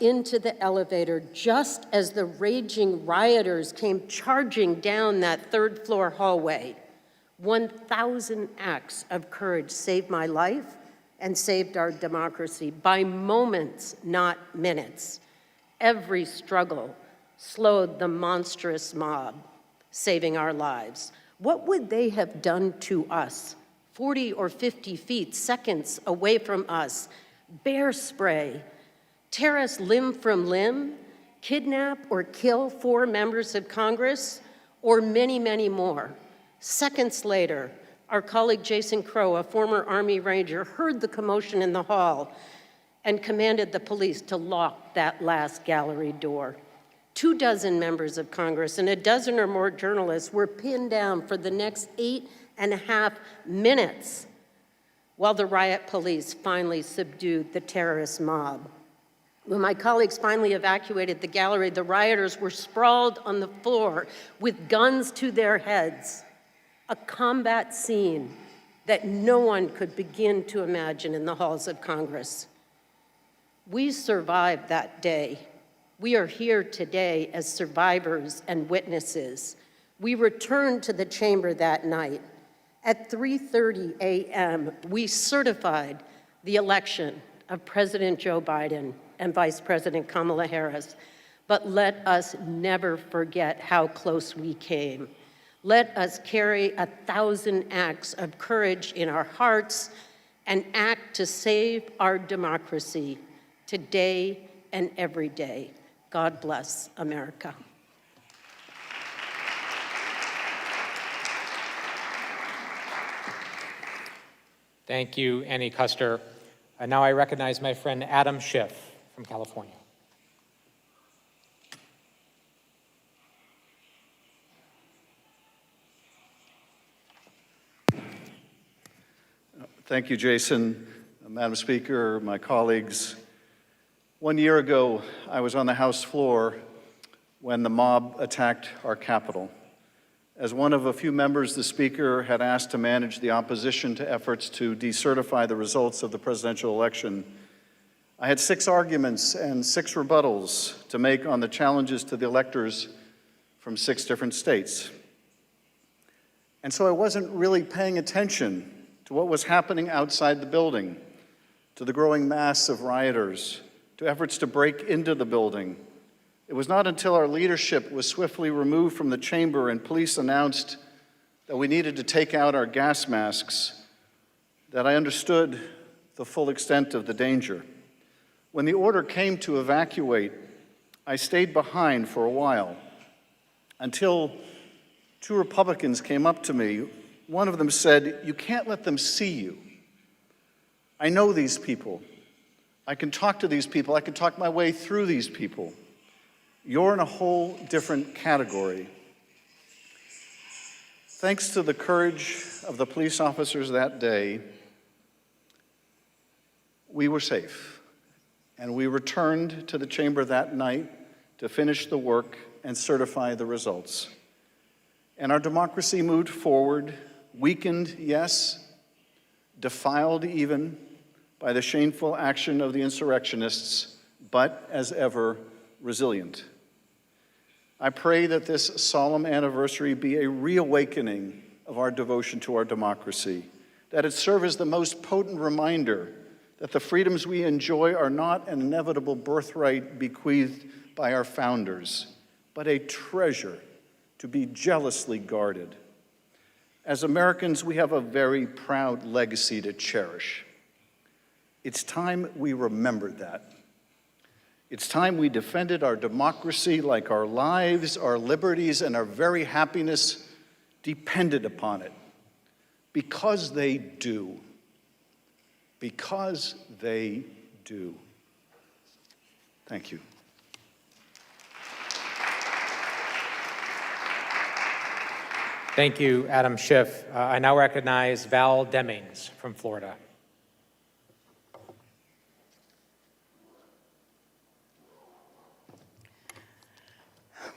into the elevator just as the raging rioters came charging down that third-floor hallway. 1,000 acts of courage saved my life and saved our democracy by moments, not minutes. Every struggle slowed the monstrous mob, saving our lives. What would they have done to us? 40 or 50 feet, seconds away from us, bear spray, tear us limb from limb, kidnap or kill 4 members of Congress, or many, many more. Seconds later, our colleague Jason Crow, a former Army Ranger, heard the commotion in the hall and commanded the police to lock that last gallery door. 24 members of Congress and a dozen or more journalists were pinned down for the next 8.5 minutes while the riot police finally subdued the terrorist mob. When my colleagues finally evacuated the gallery, the rioters were sprawled on the floor with guns to their heads, a combat scene that no one could begin to imagine in the halls of Congress. We survived that day. We are here today as survivors and witnesses. We returned to the chamber that night. At 3:30 a.m., we certified the election of President Joe Biden and Vice President Kamala Harris. But let us never forget how close we came. Let us carry 1,000 acts of courage in our hearts and act to save our democracy today and every day. God bless America. Thank you, Annie Custer. Now I recognize my friend Adam Schiff from California. Thank you, Jason. Madam Speaker, my colleagues. 1 year ago, I was on the House floor when the mob attacked our Capitol. As one of a few members the Speaker had asked to manage the opposition to efforts to decertify the results of the presidential election, I had 6 arguments and 6 rebuttals to make on the challenges to the electors from 6 different states. And so I wasn't really paying attention to what was happening outside the building, to the growing mass of rioters, to efforts to break into the building. It was not until our leadership was swiftly removed from the chamber and police announced that we needed to take out our gas masks that I understood the full extent of the danger. When the order came to evacuate, I stayed behind for a while until 2 Republicans came up to me. One of them said, "You can't let them see you. I know these people. I can talk to these people. I can talk my way through these people. You're in a whole different category." Thanks to the courage of the police officers that day, we were safe, and we returned to the chamber that night to finish the work and certify the results. And our democracy moved forward, weakened, yes, defiled even by the shameful action of the insurrectionists, but as ever, resilient. I pray that this solemn anniversary be a reawakening of our devotion to our democracy, that it serve as the most potent reminder that the freedoms we enjoy are not an inevitable birthright bequeathed by our founders, but a treasure to be jealously guarded. As Americans, we have a very proud legacy to cherish. It's time we remembered that. It's time we defended our democracy like our lives, our liberties, and our very happiness depended upon it. Because they do. Because they do. Thank you. Thank you, Adam Schiff. I now recognize Val Demings from Florida.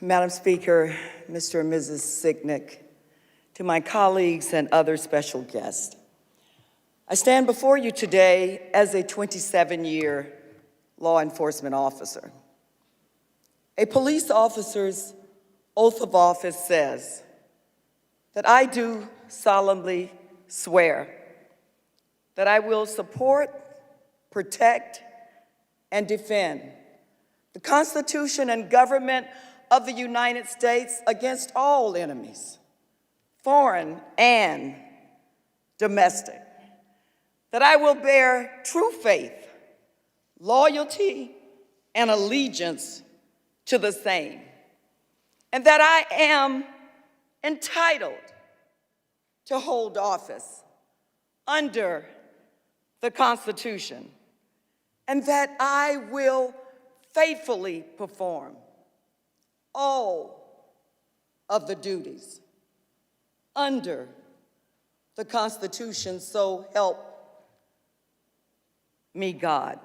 Madam Speaker, Mr. and Mrs. Sicknick, to my colleagues and other special guests, I stand before you today as a 27-year law enforcement officer. A police officer's oath of office says that I do solemnly swear that I will support, protect, and defend the Constitution and government of the United States against all enemies, foreign and domestic, that I will bear true faith, loyalty, and allegiance to the same, and that I am entitled to hold office under the Constitution, and that I will faithfully perform all of the duties under the Constitution, so help me God.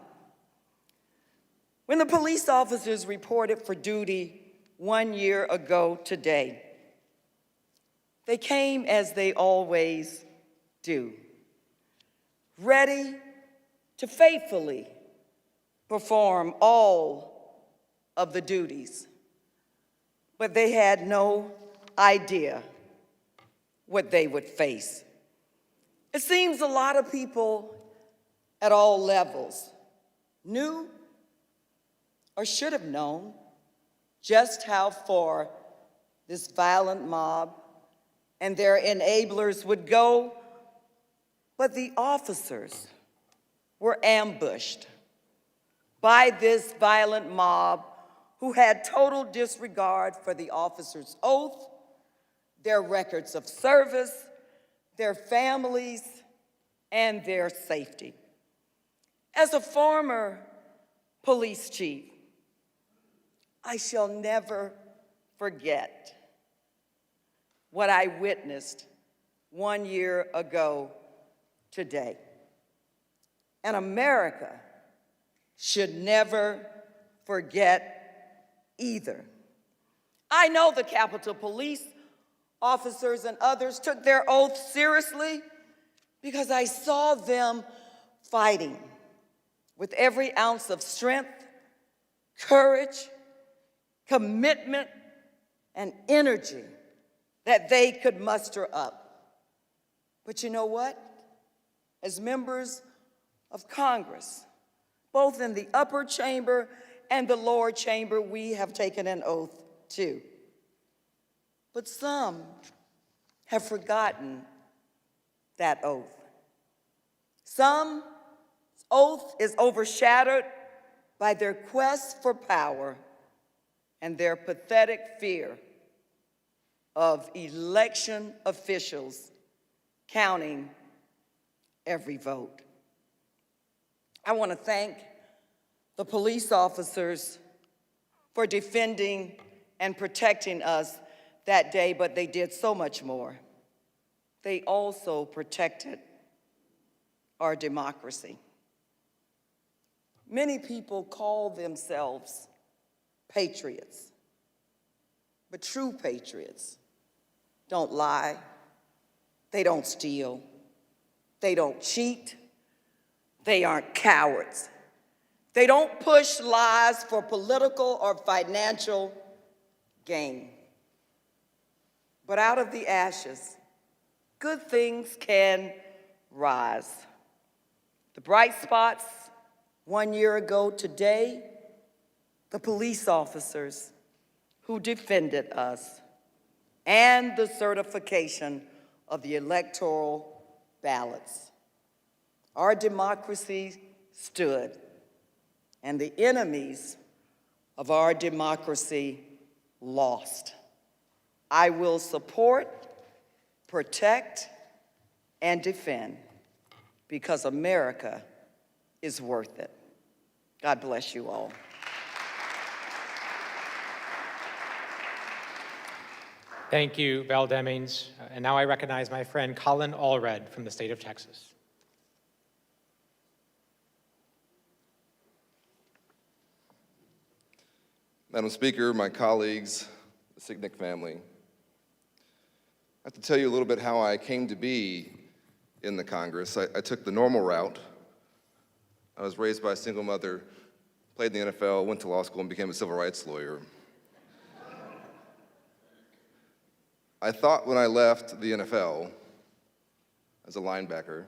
When the police officers reported for duty 1 year ago today, they came as they always do, ready to faithfully perform all of the duties, but they had no idea what they would face. It seems a lot of people at all levels knew or should have known just how far this violent mob and their enablers would go, but the officers were ambushed by this violent mob who had total disregard for the officers' oath, their records of service, their families, and their safety. As a former police chief, I shall never forget what I witnessed 1 year ago today. And America should never forget either. I know the Capitol Police officers and others took their oath seriously because I saw them fighting with every ounce of strength, courage, commitment, and energy that they could muster up. But you know what? As members of Congress, both in the upper chamber and the lower chamber, we have taken an oath too. But some have forgotten that oath. Some oath is overshadowed by their quest for power and their pathetic fear of election officials counting every vote. I want to thank the police officers for defending and protecting us that day, but they did so much more. They also protected our democracy. Many people call themselves patriots, but true patriots don't lie, they don't steal, they don't cheat, they aren't cowards. They don't push lies for political or financial gain. But out of the ashes, good things can rise. The bright spots 1 year ago today, the police officers who defended us, and the certification of the electoral ballots. Our democracy stood, and the enemies of our democracy lost. I will support, protect, and defend because America is worth it. God bless you all. Thank you, Val Demings. And now I recognize my friend Colin Allred from the state of Texas. Madam Speaker, my colleagues, the Sicknick family, I have to tell you a little bit how I came to be in the Congress. I took the normal route. I was raised by a single mother played in the NFL, went to law school, and became a civil rights lawyer. I thought when I left the NFL as a linebacker,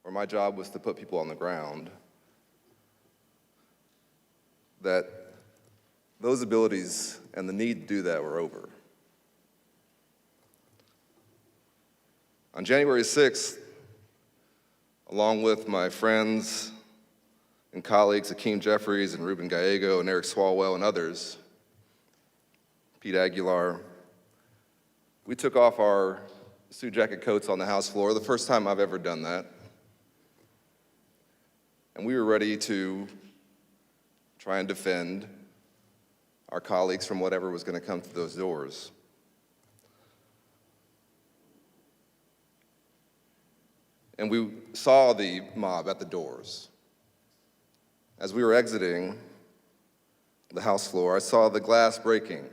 where my job was to put people on the ground, that those abilities and the need to do that were over. On January 6th, along with my friends and colleagues, Akeem Jeffries and Ruben Gallego and Eric Swalwell and others, Pete Aguilar, we took off our suit jacket coats on the House floor, the first time I've ever done that. And we were ready to try and defend our colleagues from whatever was going to come through those doors. And we saw the mob at the doors. As we were exiting the House floor, I saw the glass breaking.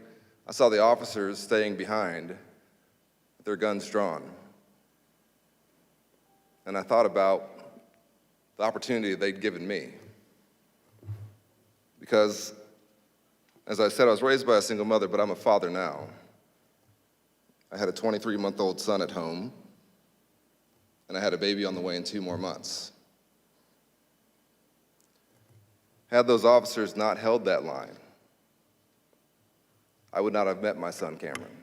I saw the officers staying behind with their guns drawn. And I thought about the opportunity they'd given me. Because, as I said, I was raised by a single mother, but I'm a father now. I had a 23-month-old son at home, and I had a baby on the way in 2 more months. Had those officers not held that line, I would not have met my son, Cameron.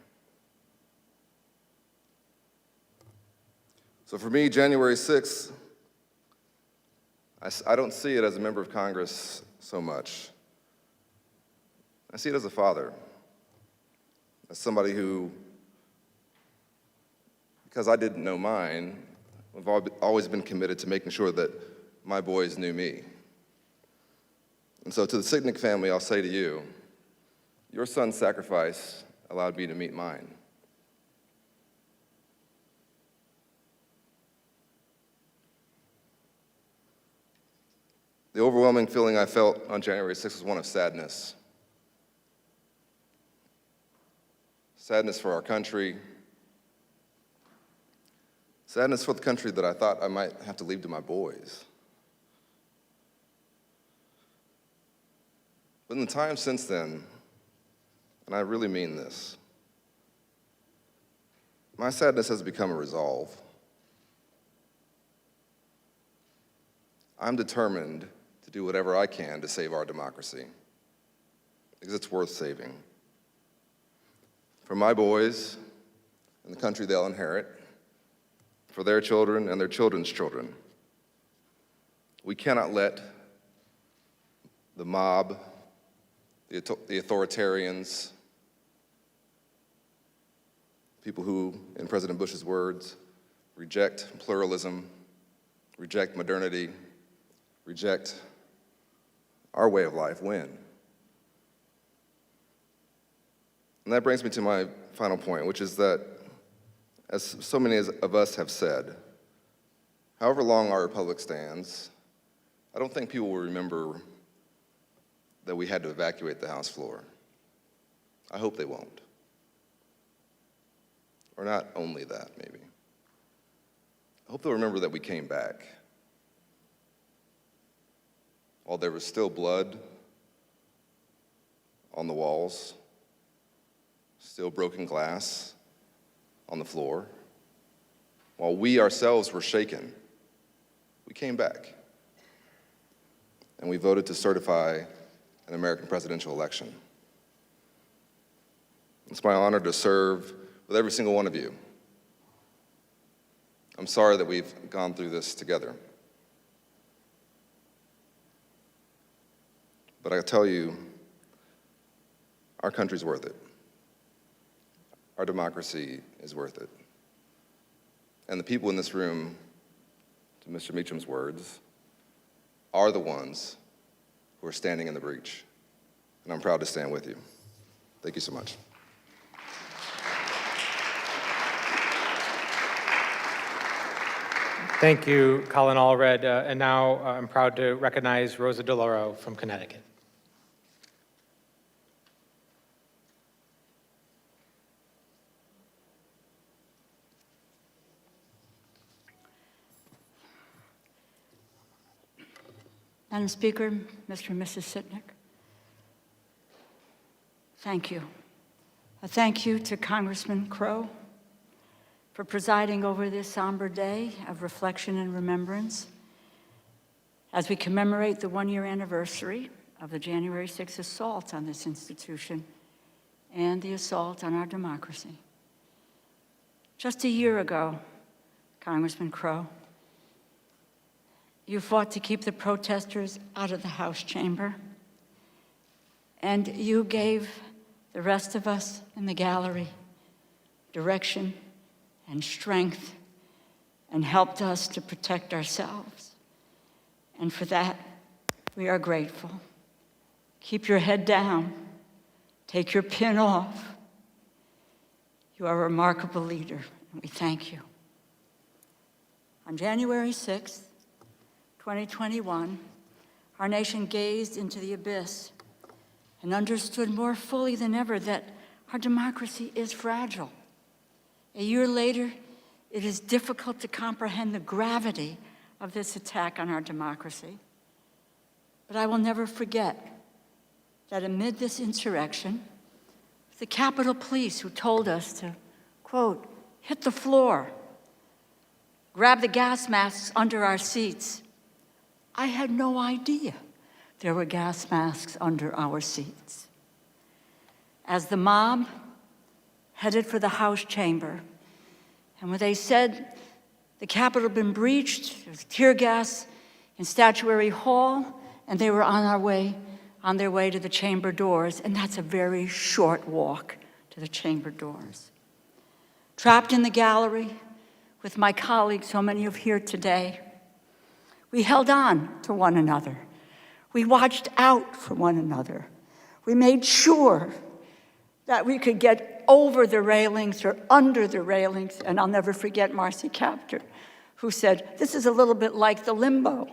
So for me, January 6th, I don't see it as a member of Congress so much. I see it as a father, as somebody who, because I didn't know mine, I've always been committed to making sure that my boys knew me. And so to the Sicknick family, I'll say to you, your son's sacrifice allowed me to meet mine. The overwhelming feeling I felt on January 6th was one of sadness. Sadness for our country. Sadness for the country that I thought I might have to leave to my boys. But in the time since then, and I really mean this, my sadness has become a resolve. I'm determined to do whatever I can to save our democracy, because it's worth saving. For my boys and the country they'll inherit, for their children and their children's children. We cannot let the mob, the authoritarians, people who, in President Bush's words, reject pluralism, reject modernity, reject our way of life, win. And that brings me to my final point, which is that, as so many of us have said, however long our republic stands, I don't think people will remember that we had to evacuate the House floor. I hope they won't. Or not only that, maybe. I hope they'll remember that we came back. While there was still blood on the walls, still broken glass on the floor, while we ourselves were shaken, we came back. And we voted to certify an American presidential election. It's my honor to serve with every single one of you. I'm sorry that we've gone through this together. But I tell you, our country's worth it. Our democracy is worth it. And the people in this room, to Mr. Meacham's words, are the ones who are standing in the breach. And I'm proud to stand with you. Thank you so much. Thank you, Colin Allred. And now I'm proud to recognize Rosa DeLauro from Connecticut. Madam Speaker, Mr. and Mrs. Sitnik, thank you. A thank you to Congressman Crow for presiding over this somber day of reflection and remembrance as we commemorate the one-year anniversary of the January 6th assault on this institution and the assault on our democracy. Just a year ago, Congressman Crow, you fought to keep the protesters out of the House chamber, and you gave the rest of us in the gallery direction and strength and helped us to protect ourselves. And for that, we are grateful. Keep your head down. Take your pin off. You are a remarkable leader, and we thank you. On January 6th, 2021, our nation gazed into the abyss and understood more fully than ever that our democracy is fragile. A year later, it is difficult to comprehend the gravity of this attack on our democracy. But I will never forget that amid this insurrection, the Capitol Police who told us to, quote, hit the floor, grab the gas masks under our seats. I had no idea there were gas masks under our seats. As the mob headed for the House chamber, and when they said the Capitol had been breached, there was tear gas in Statuary Hall, and they were on their way to the chamber doors, and that's a very short walk to the chamber doors. Trapped in the gallery with my colleagues, so many of here today, we held on to one another. We watched out for one another. We made sure that we could get over the railings or under the railings, and I'll never forget Marcy Kaptur, who said, this is a little bit like the limbo,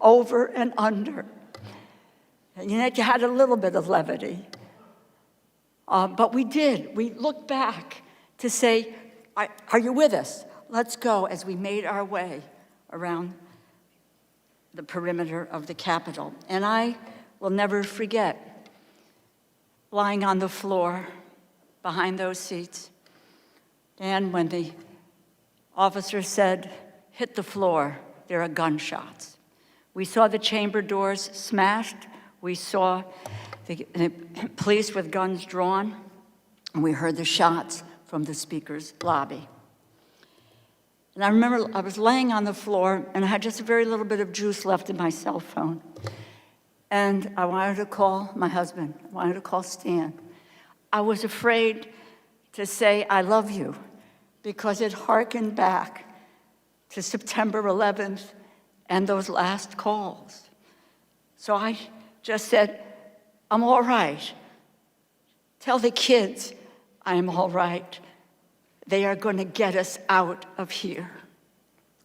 over and under. And you had a little bit of levity. But we did. We looked back to say, are you with us? Let's go, as we made our way around the perimeter of the Capitol. And I will never forget lying on the floor behind those seats. And when the officer said, hit the floor, there are gunshots. We saw the chamber doors smashed. We saw the police with guns drawn, and we heard the shots from the Speaker's lobby. And I remember I was laying on the floor, and I had just a very little bit of juice left in my cell phone. And I wanted to call my husband. I wanted to call Stan. I was afraid to say, I love you, because it harkened back to September 11th and those last calls. So I just said, I'm all right. Tell the kids I'm all right. They are going to get us out of here.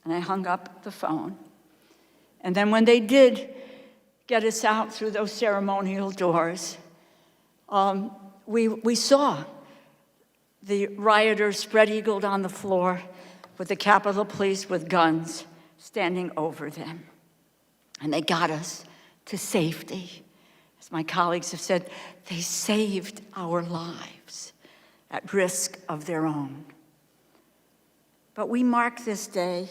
And I hung up the phone. And then when they did get us out through those ceremonial doors, we saw the rioters spread-eagled on the floor with the Capitol Police with guns standing over them. And they got us to safety. As my colleagues have said, they saved our lives at risk of their own. But we mark this day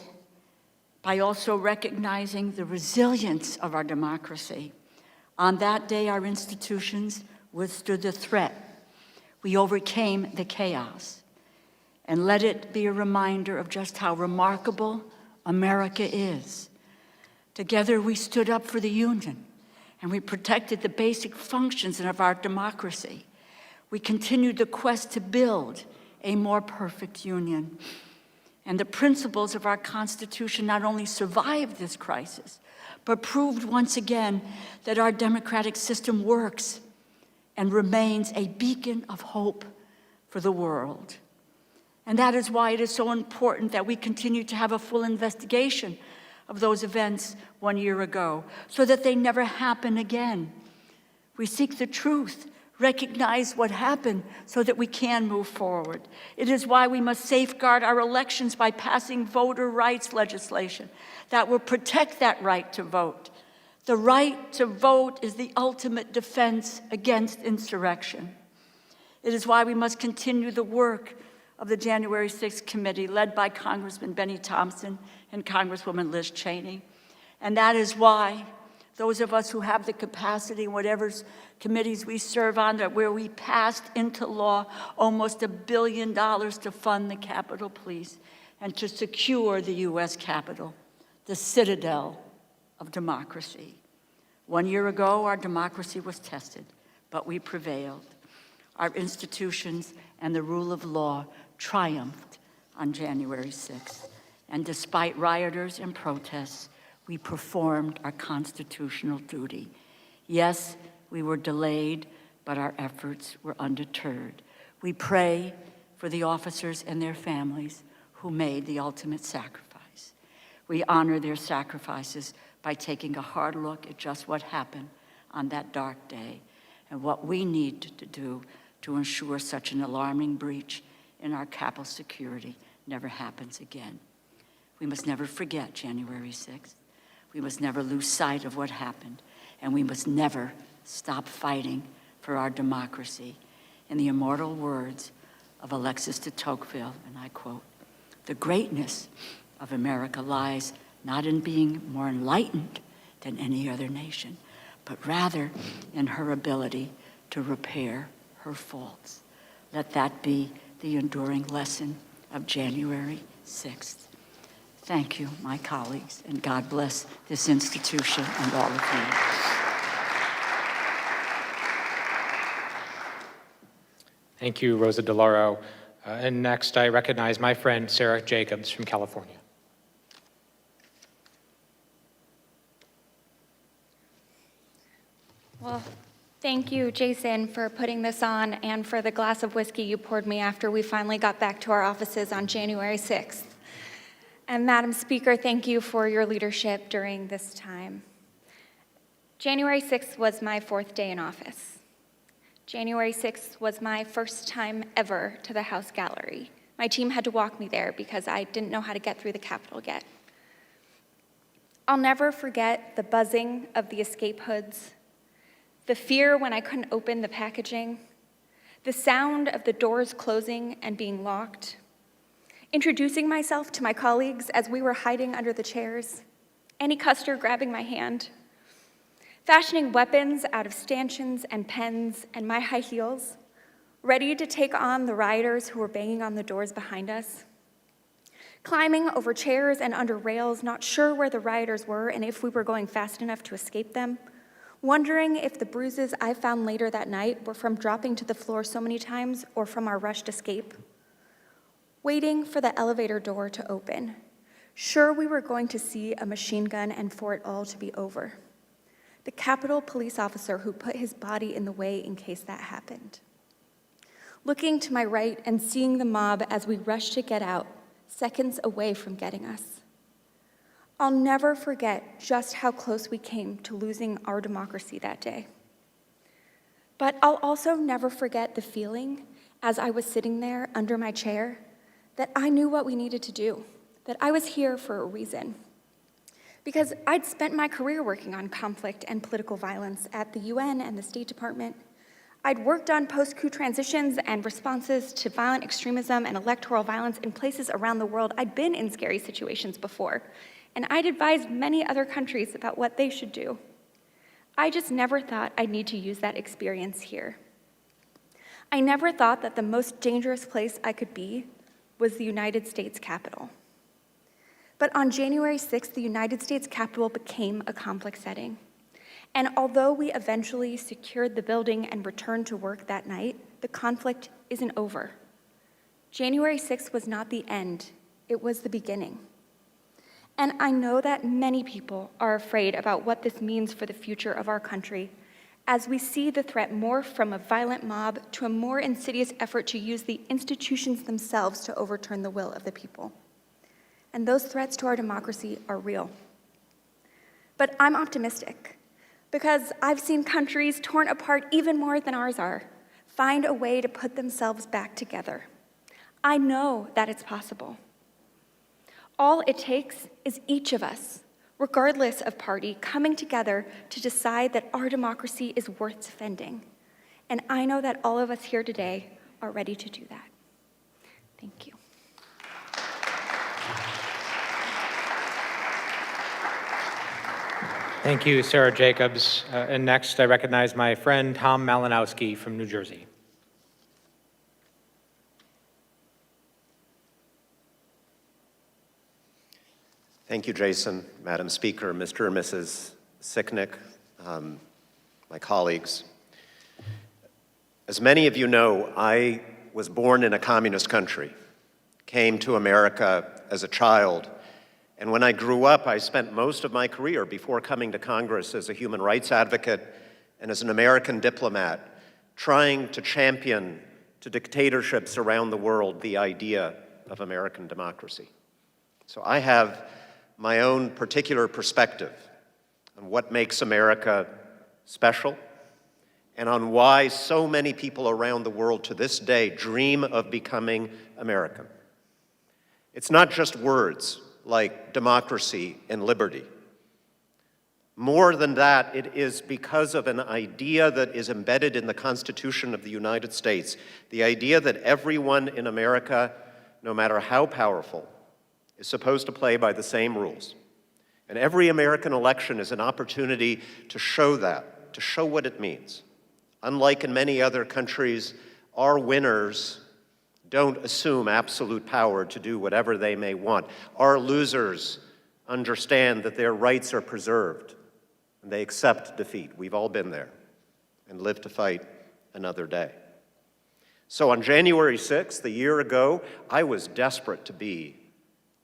by also recognizing the resilience of our democracy. On that day, our institutions withstood the threat. We overcame the chaos. And let it be a reminder of just how remarkable America is. Together, we stood up for the Union, and we protected the basic functions of our democracy. We continued the quest to build a more perfect union. And the principles of our Constitution not only survived this crisis, but proved once again that our democratic system works and remains a beacon of hope for the world. And that is why it is so important that we continue to have a full investigation of those events 1 year ago, so that they never happen again. We seek the truth, recognize what happened so that we can move forward. It is why we must safeguard our elections by passing voter rights legislation that will protect that right to vote, The right to vote is the ultimate defense against insurrection. It is why we must continue the work of the January 6th committee led by Congressman Benny Thompson and Congresswoman Liz Cheney. And that is why those of us who have the capacity, whatever committees we serve on, that where we passed into law almost $1 billion to fund the Capitol Police and to secure the U.S. Capitol, the citadel of democracy. 1 year ago, our democracy was tested, but we prevailed. Our institutions and the rule of law triumphed on January 6th. And despite rioters and protests, we performed our constitutional duty. Yes, we were delayed, but our efforts were undeterred. We pray for the officers and their families who made the ultimate sacrifice. We honor their sacrifices by taking a hard look at just what happened on that dark day and what we need to do to ensure such an alarming breach in our Capitol security never happens again. We must never forget January 6th. We must never lose sight of what happened, and we must never stop fighting for our democracy. In the immortal words of Alexis de Tocqueville, and I quote, "The greatness of America lies not in being more enlightened than any other nation, but rather in her ability to repair her faults." Let that be the enduring lesson of January 6th. Thank you, my colleagues, and God bless this institution and all of you. Thank you, Rosa DeLauro. And next, I recognize my friend Sarah Jacobs from California. Well, thank you, Jason, for putting this on and for the glass of whiskey you poured me after we finally got back to our offices on January 6th. And Madam Speaker, thank you for your leadership during this time. January 6th was my 4th day in office. January 6th was my first time ever to the House Gallery. My team had to walk me there because I didn't know how to get through the Capitol yet. I'll never forget the buzzing of the escape hoods, the fear when I couldn't open the packaging, the sound of the doors closing and being locked, introducing myself to my colleagues as we were hiding under the chairs, Annie Custer grabbing my hand, fashioning weapons out of stanchions and pens and my high heels, ready to take on the rioters who were banging on the doors behind us, climbing over chairs and under rails, not sure where the rioters were and if we were going fast enough to escape them, wondering if the bruises I found later that night were from dropping to the floor so many times or from our rushed escape, waiting for the elevator door to open, sure we were going to see a machine gun and for it all to be over. The Capitol police officer who put his body in the way in case that happened. Looking to my right and seeing the mob as we rushed to get out, seconds away from getting us. I'll never forget just how close we came to losing our democracy that day. But I'll also never forget the feeling as I was sitting there under my chair that I knew what we needed to do, that I was here for a reason. Because I'd spent my career working on conflict and political violence at the UN and the State Department. I'd worked on post-coup transitions and responses to violent extremism and electoral violence in places around the world. I'd been in scary situations before, and I'd advised many other countries about what they should do. I just never thought I'd need to use that experience here. I never thought that the most dangerous place I could be was the United States Capitol. But on January 6th, the United States Capitol became a conflict setting. And although we eventually secured the building and returned to work that night, the conflict isn't over. January 6th was not the end, it was the beginning. And I know that many people are afraid about what this means for the future of our country as we see the threat morph from a violent mob to a more insidious effort to use the institutions themselves to overturn the will of the people. And those threats to our democracy are real. But I'm optimistic because I've seen countries torn apart even more than ours are find a way to put themselves back together. I know that it's possible. All it takes is each of us regardless of party, coming together to decide that our democracy is worth defending. And I know that all of us here today are ready to do that. Thank you. Thank you, Sarah Jacobs. And next, I recognize my friend Tom Malinowski from New Jersey. Thank you, Jason, Madam Speaker, Mr. and Mrs. Sicknick, my colleagues. As many of you know, I was born in a communist country, came to America as a child, and when I grew up, I spent most of my career before coming to Congress as a human rights advocate and as an American diplomat, trying to champion to dictatorships around the world the idea of American democracy. So I have my own particular perspective on what makes America special and on why so many people around the world to this day dream of becoming American. It's not just words like democracy and liberty. More than that, it is because of an idea that is embedded in the Constitution of the United States, the idea that everyone in America, no matter how powerful, is supposed to play by the same rules. And every American election is an opportunity to show that, to show what it means. Unlike in many other countries, our winners don't assume absolute power to do whatever they may want. Our losers understand that their rights are preserved, and they accept defeat. We've all been there and live to fight another day. So on January 6th, a year ago, I was desperate to be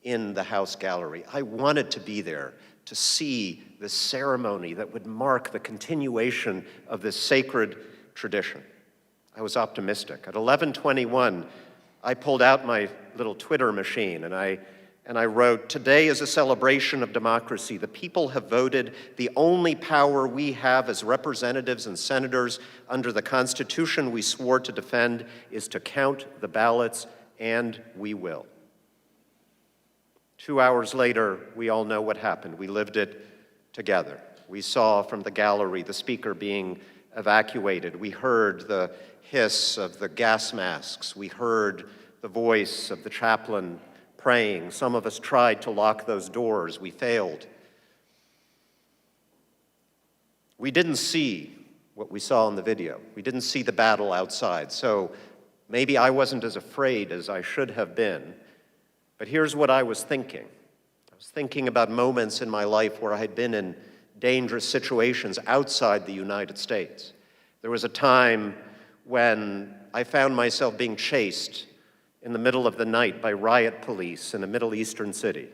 in the House gallery. I wanted to be there to see this ceremony that would mark the continuation of this sacred tradition. I was optimistic. At 11:21, I pulled out my little Twitter machine and I wrote, "Today is a celebration of democracy. The people have voted. The only power we have as representatives and senators under the Constitution we swore to defend is to count the ballots, and we will." 2 hours later, we all know what happened. We lived it together. We saw from the gallery the speaker being evacuated. We heard the hiss of the gas masks. We heard the voice of the chaplain praying. Some of us tried to lock those doors. We failed. We didn't see what we saw in the video. We didn't see the battle outside. So maybe I wasn't as afraid as I should have been. But here's what I was thinking. I was thinking about moments in my life where I had been in dangerous situations outside the United States. There was a time when I found myself being chased in the middle of the night by riot police in a Middle Eastern city.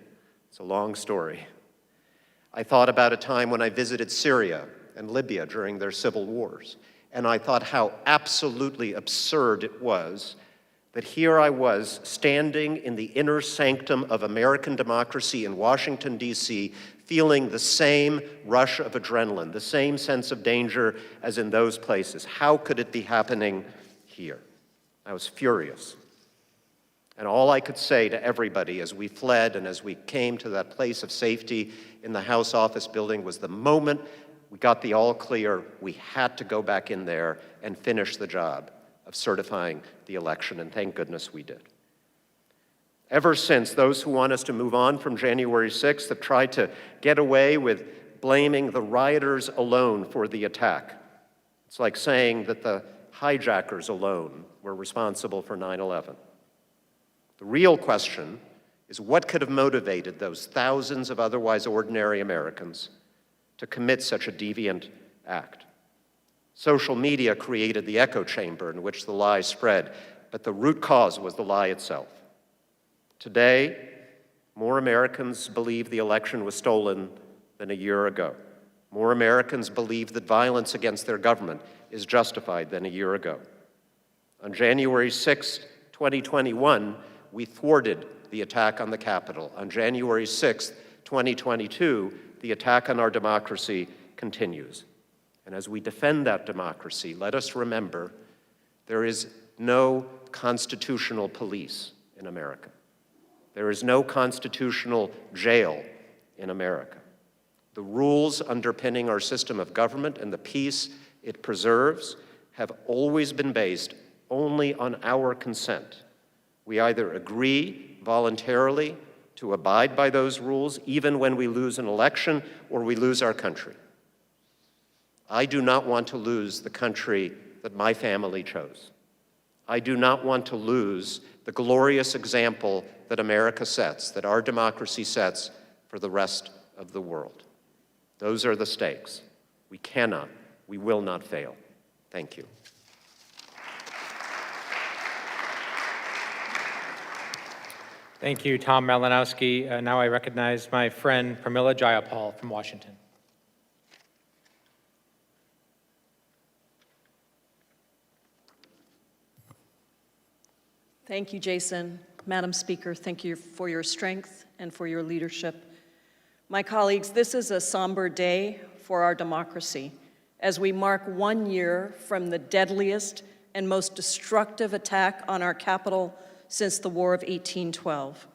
It's a long story. I thought about a time when I visited Syria and Libya during their civil wars, and I thought how absolutely absurd it was that here I was standing in the inner sanctum of American democracy in Washington, D.C., feeling the same rush of adrenaline, the same sense of danger as in those places. How could it be happening here? I was furious. And all I could say to everybody as we fled and as we came to that place of safety in the House office building was the moment we got the all clear, we had to go back in there and finish the job of certifying the election, and thank goodness we did. Ever since, those who want us to move on from January 6th have tried to get away with blaming the rioters alone for the attack. It's like saying that the hijackers alone were responsible for 9/11. The real question is what could have motivated those thousands of otherwise ordinary Americans to commit such a deviant act? Social media created the echo chamber in which the lie spread, but the root cause was the lie itself. Today, more Americans believe the election was stolen than a year ago. More Americans believe that violence against their government is justified than a year ago. On January 6, 2021, we thwarted the attack on the Capitol. On January 6, 2022, the attack on our democracy continues. And as we defend that democracy, let us remember there is no constitutional police in America. There is no constitutional jail in America. The rules underpinning our system of government and the peace it preserves have always been based only on our consent. We either agree voluntarily to abide by those rules, even when we lose an election or we lose our country. I do not want to lose the country that my family chose. I do not want to lose the glorious example that America sets, that our democracy sets for the rest of the world. Those are the stakes. We cannot, we will not fail. Thank you. Thank you, Tom Malinowski. Now I recognize my friend Pramila Jayapal from Washington. Thank you, Jason. Madam Speaker, thank you for your strength and for your leadership. My colleagues, this is a somber day for our democracy as we mark 1 year from the deadliest and most destructive attack on our capital since the War of 1812.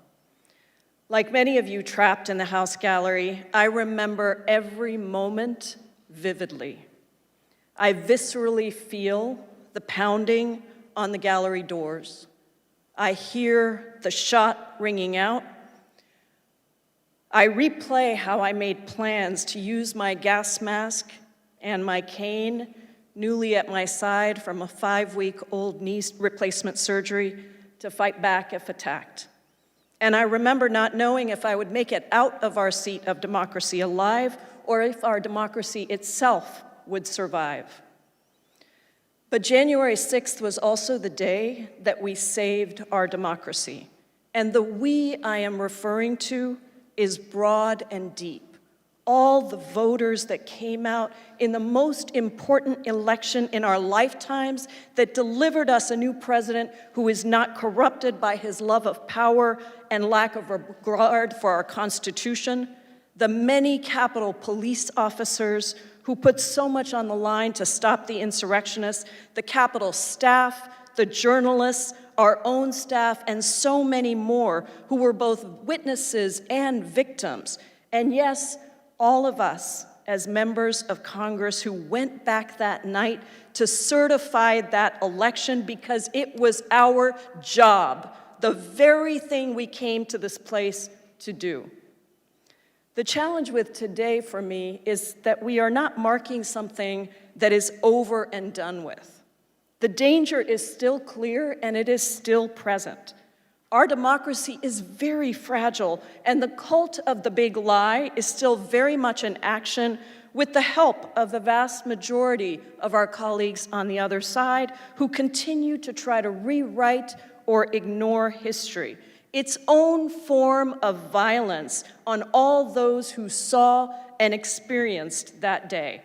Like many of you trapped in the House gallery, I remember every moment vividly. I viscerally feel the pounding on the gallery doors. I hear the shot ringing out. I replay how I made plans to use my gas mask and my cane, newly at my side from a 5-week-old knee replacement surgery, to fight back if attacked. And I remember not knowing if I would make it out of our seat of democracy alive or if our democracy itself would survive. But January 6th was also the day that we saved our democracy. And the we I am referring to is broad and deep. All the voters that came out in the most important election in our lifetimes that delivered us a new president who is not corrupted by his love of power and lack of regard for our Constitution, the many Capitol Police officers who put so much on the line to stop the insurrectionists, the Capitol staff, the journalists, our own staff, and so many more who were both witnesses and victims. And yes, all of us as members of Congress who went back that night to certify that election because it was our job, the very thing we came to this place to do. The challenge with today for me is that we are not marking something that is over and done with. The danger is still clear and it is still present. Our democracy is very fragile, and the cult of the big lie is still very much in action with the help of the vast majority of our colleagues on the other side who continue to try to rewrite or ignore history, its own form of violence on all those who saw and experienced that day.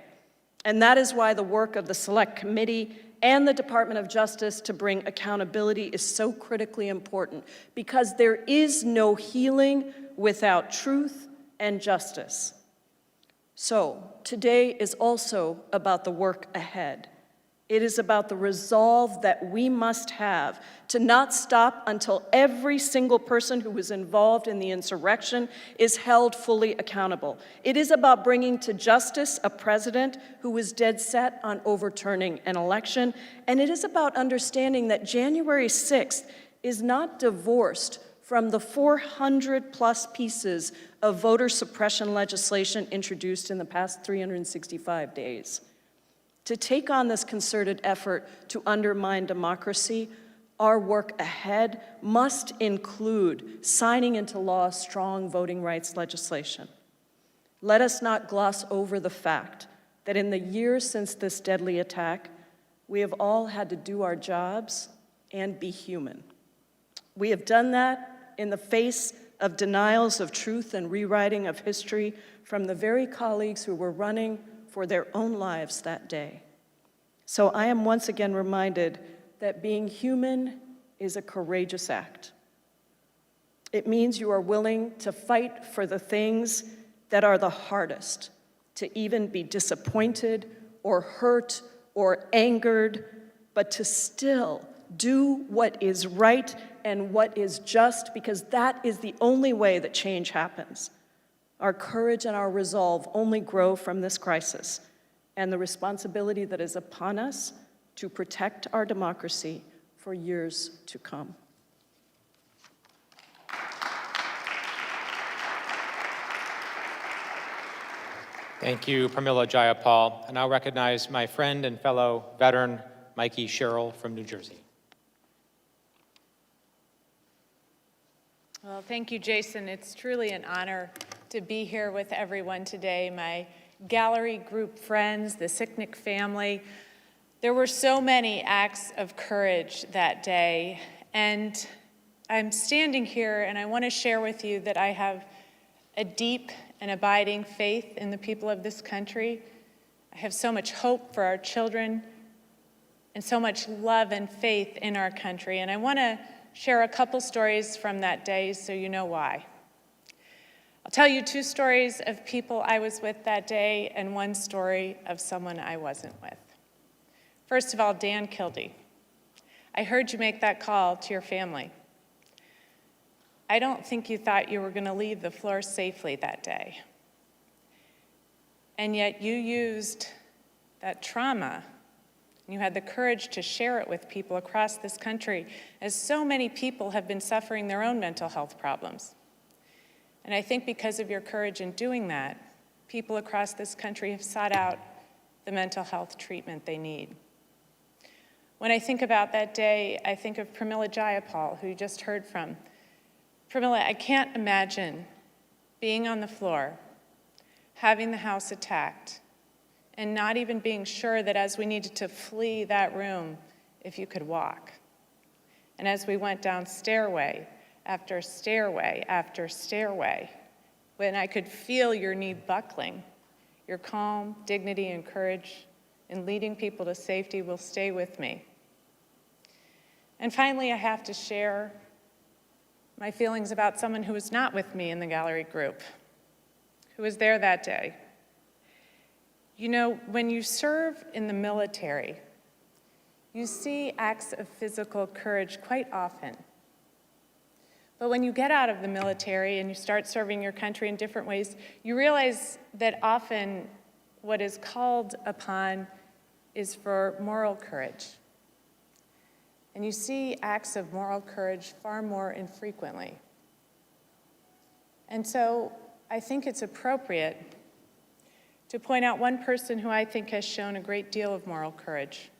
And that is why the work of the Select Committee and the Department of Justice to bring accountability is so critically important, because there is no healing without truth and justice. So today is also about the work ahead. It is about the resolve that we must have to not stop until every single person who was involved in the insurrection is held fully accountable. It is about bringing to justice a president who was dead set on overturning an election. And it is about understanding that January 6th is not divorced from the 400+ pieces of voter suppression legislation introduced in the past 365 days. To take on this concerted effort to undermine democracy, our work ahead must include signing into law strong voting rights legislation. Let us not gloss over the fact that in the years since this deadly attack, we have all had to do our jobs and be human. We have done that in the face of denials of truth and rewriting of history from the very colleagues who were running for their own lives that day. So I am once again reminded that being human is a courageous act. It means you are willing to fight for the things that are the hardest, to even be disappointed or hurt or angered, but to still do what is right and what is just, because that is the only way that change happens. Our courage and our resolve only grow from this crisis, and the responsibility that is upon us to protect our democracy for years to come. Thank you, Pramila Jayapal. I now recognize my friend and fellow veteran, Mikey Sherrill from New Jersey. Well, thank you, Jason. It's truly an honor to be here with everyone today, my gallery group friends, the Sicknick family. There were so many acts of courage that day, and I'm standing here and I want to share with you that I have a deep and abiding faith in the people of this country. I have so much hope for our children and so much love and faith in our country, and I want to share a couple stories from that day so you know why. I'll tell you 2 stories of people I was with that day and 1 story of someone I wasn't with. First of all, Dan Kildee. I heard you make that call to your family. I don't think you thought you were going to leave the floor safely that day. And yet you used that trauma. You had the courage to share it with people across this country, as so many people have been suffering their own mental health problems. And I think because of your courage in doing that, people across this country have sought out the mental health treatment they need. When I think about that day, I think of Pramila Jayapal, who you just heard from. Pramila, I can't imagine being on the floor, having the house attacked, and not even being sure that as we needed to flee that room, if you could walk. And as we went down stairway after stairway after stairway, when I could feel your knee buckling, your calm, dignity, and courage in leading people to safety will stay with me. And finally, I have to share my feelings about someone who was not with me in the gallery group, who was there that day. You know, when you serve in the military, you see acts of physical courage quite often. But when you get out of the military and you start serving your country in different ways, you realize that often what is called upon is for moral courage. And you see acts of moral courage far more infrequently. And so I think it's appropriate to point out one person who I think has shown a great deal of moral courage,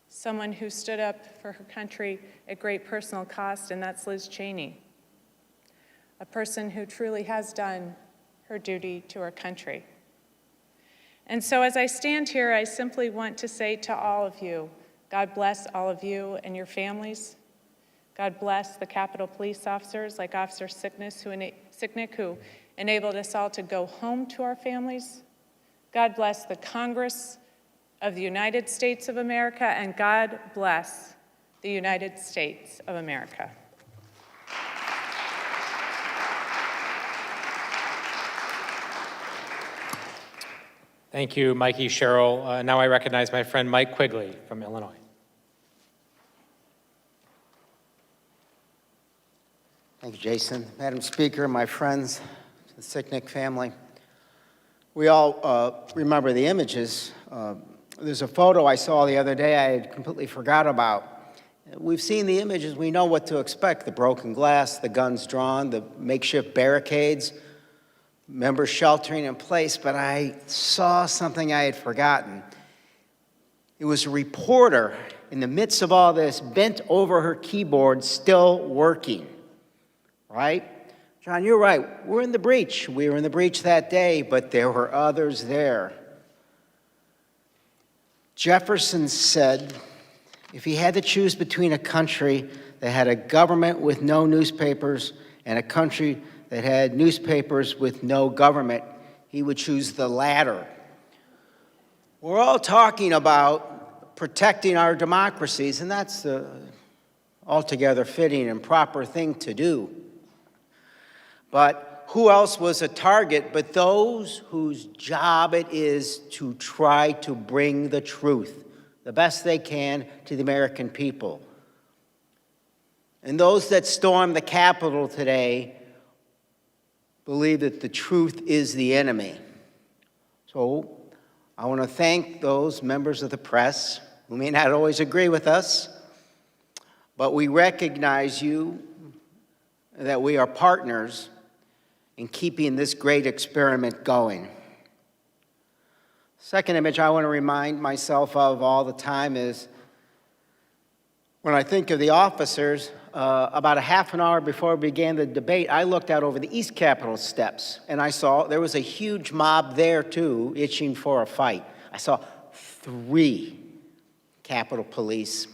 someone who stood up for her country at great personal cost, and that's Liz Cheney, a person who truly has done her duty to her country. And so as I stand here, I simply want to say to all of you, God bless all of you and your families. God bless the Capitol Police officers like Officer Sicknick, who enabled us all to go home to our families. God bless the Congress of the United States of America, and God bless the United States of America. Thank you, Mikey Sherrill. Now I recognize my friend Mike Quigley from Illinois. Thank you, Jason. Madam Speaker, my friends, the Sicknick family, we all remember the images. There's a photo I saw the other day I had completely forgot about. We've seen the images, we know what to expect: the broken glass, the guns drawn, the makeshift barricades, members sheltering in place, but I saw something I had forgotten. It was a reporter in the midst of all this, bent over her keyboard, still working, right? John, you're right. We're in the breach. We were in the breach that day, but there were others there. Jefferson said if he had to choose between a country that had a government with no newspapers and a country that had newspapers with no government, he would choose the latter. We're all talking about protecting our democracies, and that's the altogether fitting and proper thing to do. But who else was a target but those whose job it is to try to bring the truth, the best they can, to the American people? And those that stormed the Capitol today believe that the truth is the enemy. So I want to thank those members of the press who may not always agree with us, but we recognize you, that we are partners in keeping this great experiment going. Second image I want to remind myself of all the time is when I think of the officers, about a half an hour before we began the debate, I looked out over the East Capitol steps, and I saw there was a huge mob there, too, itching for a fight. I saw 3 Capitol Police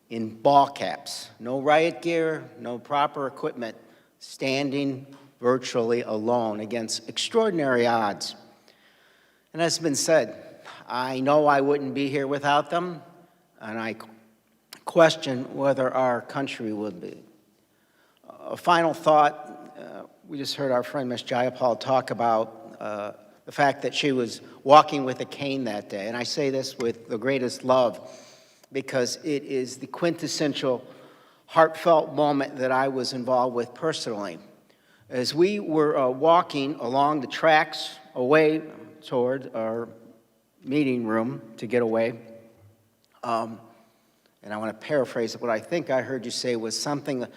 in ball caps, no riot gear, no proper equipment, standing virtually alone against extraordinary odds. And as has been said, I know I wouldn't be here without them, and I question whether our country would be. A final thought, we just heard our friend Ms. Jayapal talk about the fact that she was walking with a cane that day, and I say this with the greatest love because it is the quintessential heartfelt moment that I was involved with personally. As we were walking along the tracks away toward our meeting room to get away, and I want to paraphrase it, what I think I heard you say was something that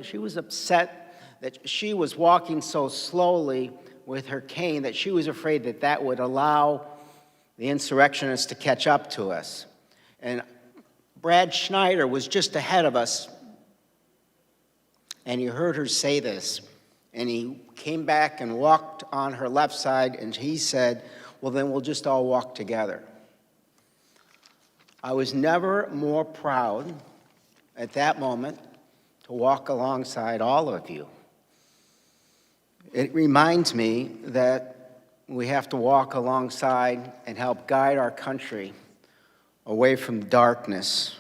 she was upset that she was walking so slowly with her cane that she was afraid that that would allow the insurrectionists to catch up to us. And Brad Schneider was just ahead of us, and you heard her say this, and he came back and walked on her left side, and he said, well, then we'll just all walk together. I was never more proud at that moment to walk alongside all of you. It reminds me that we have to walk alongside and help guide our country away from darkness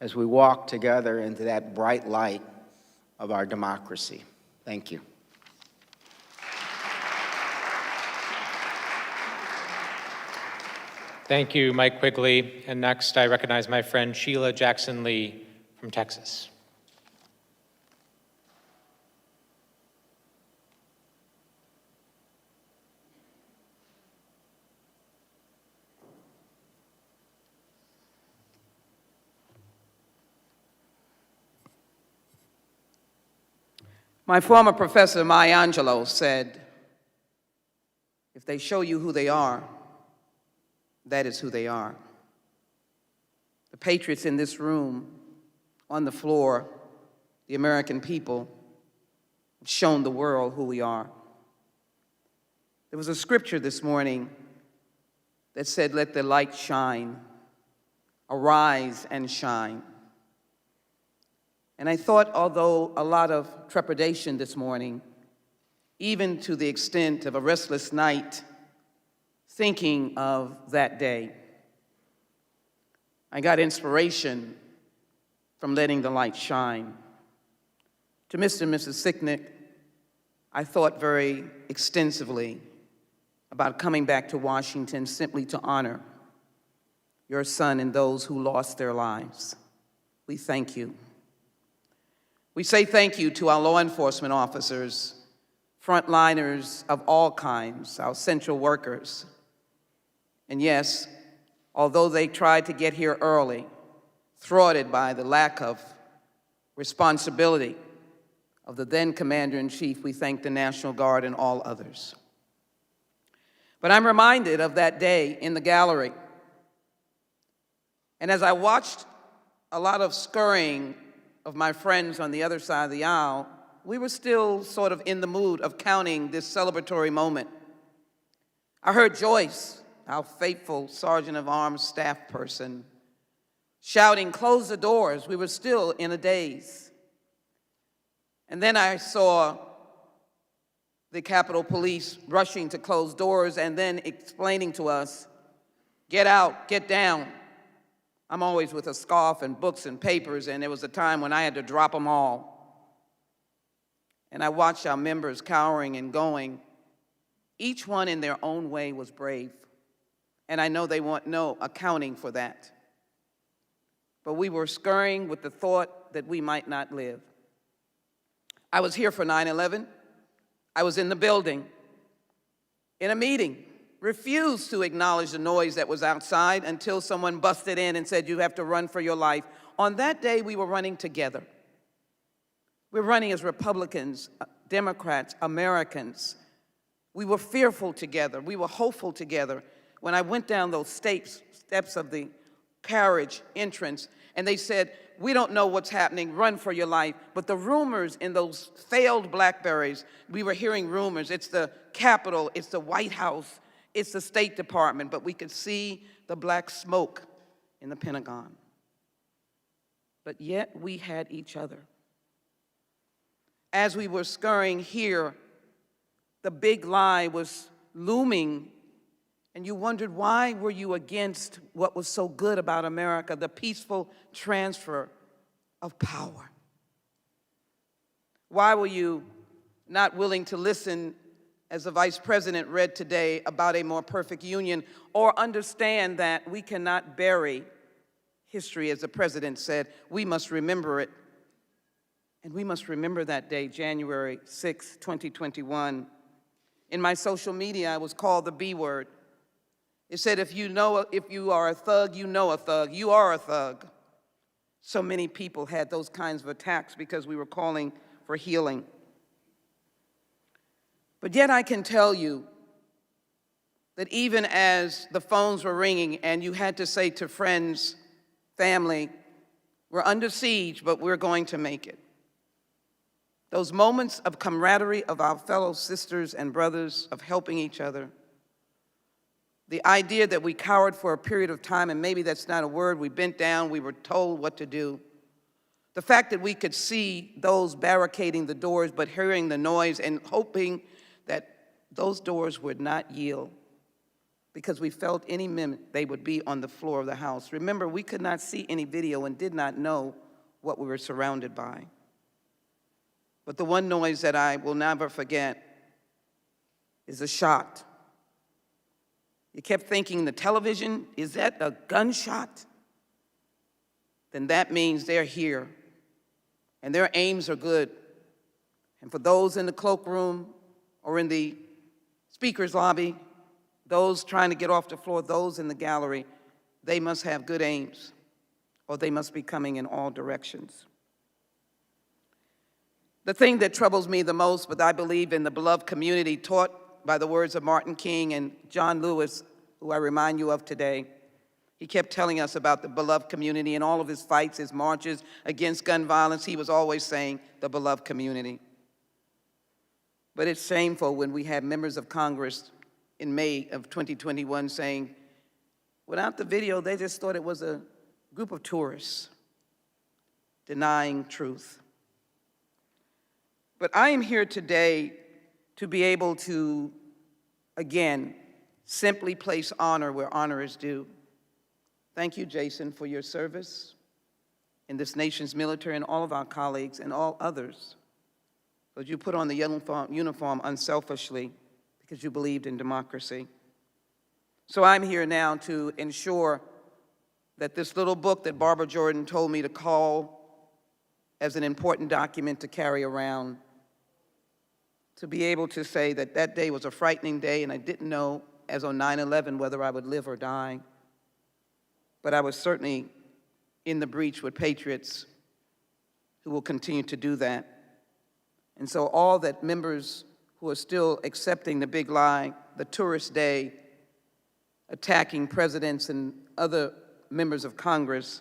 as we walk together into that bright light of our democracy. Thank you. Thank you, Mike Quigley. And next, I recognize my friend Sheila Jackson Lee from Texas. My former professor, Maya Angelou, said, if they show you who they are, that is who they are. The patriots in this room, on the floor, the American people, have shown the world who we are. There was a scripture this morning that said, let the light shine, arise and shine. And I thought, although a lot of trepidation this morning, even to the extent of a restless night, thinking of that day, I got inspiration from letting the light shine. To Mr. and Mrs. Sicknick, I thought very extensively about coming back to Washington simply to honor your son and those who lost their lives. We thank you. We say thank you to our law enforcement officers, frontliners of all kinds, our essential workers. And yes, although they tried to get here early, thwarted by the lack of responsibility of the then Commander-in-Chief, we thank the National Guard and all others. But I'm reminded of that day in the gallery. And as I watched a lot of scurrying of my friends on the other side of the aisle, we were still sort of in the mood of counting this celebratory moment. I heard Joyce, our faithful Sergeant of Arms staff person, shouting, close the doors. We were still in a daze. And then I saw the Capitol Police rushing to close doors and then explaining to us, get out, get down. I'm always with a scarf and books and papers, and there was a time when I had to drop them all. And I watched our members cowering and going. Each one in their own way was brave. And I know they want no accounting for that. But we were scurrying with the thought that we might not live. I was here for 9/11. I was in the building, in a meeting, refused to acknowledge the noise that was outside until someone busted in and said, you have to run for your life. On that day, we were running together. We're running as Republicans, Democrats, Americans. We were fearful together. We were hopeful together. When I went down those steps of the carriage entrance, and they said, we don't know what's happening, run for your life. But the rumors in those failed Blackberries, we were hearing rumors. It's the Capitol, it's the White House, it's the State Department, but we could see the black smoke in the Pentagon. But yet we had each other. As we were scurrying here, the big lie was looming, and you wondered, why were you against what was so good about America, the peaceful transfer of power? Why were you not willing to listen, as the Vice President read today, about a more perfect union, or understand that we cannot bury history, as the President said, we must remember it. And we must remember that day, January 6, 2021. In my social media, I was called the B word. It said, if you are a thug, you know a thug. You are a thug. So many people had those kinds of attacks because we were calling for healing. But yet I can tell you that even as the phones were ringing and you had to say to friends, family, we're under siege, but we're going to make it. Those moments of camaraderie of our fellow sisters and brothers, of helping each other, the idea that we cowered for a period of time, and maybe that's not a word, we bent down, we were told what to do. The fact that we could see those barricading the doors, but hearing the noise and hoping that those doors would not yield, because we felt any minute they would be on the floor of the House. Remember, we could not see any video and did not know what we were surrounded by. But the one noise that I will never forget is a shot. You kept thinking, the television, is that a gunshot? Then that means they're here, and their aims are good. And for those in the cloakroom or in the speaker's lobby, those trying to get off the floor, those in the gallery, they must have good aims, or they must be coming in all directions. The thing that troubles me the most, but I believe in the beloved community taught by the words of Martin King and John Lewis, who I remind you of today. He kept telling us about the beloved community and all of his fights, his marches against gun violence. He was always saying the beloved community. But it's shameful when we have members of Congress in May of 2021 saying, without the video, they just thought it was a group of tourists denying truth. But I am here today to be able to, again, simply place honor where honor is due. Thank you, Jason, for your service in this nation's military, and all of our colleagues and all others. But you put on the uniform unselfishly because you believed in democracy. So I'm here now to ensure that this little book that Barbara Jordan told me to call as an important document to carry around, to be able to say that that day was a frightening day and I didn't know, as on 9/11, whether I would live or die. But I was certainly in the breach with patriots who will continue to do that. And so all that members who are still accepting the big lie, the tourist day, attacking presidents and other members of Congress,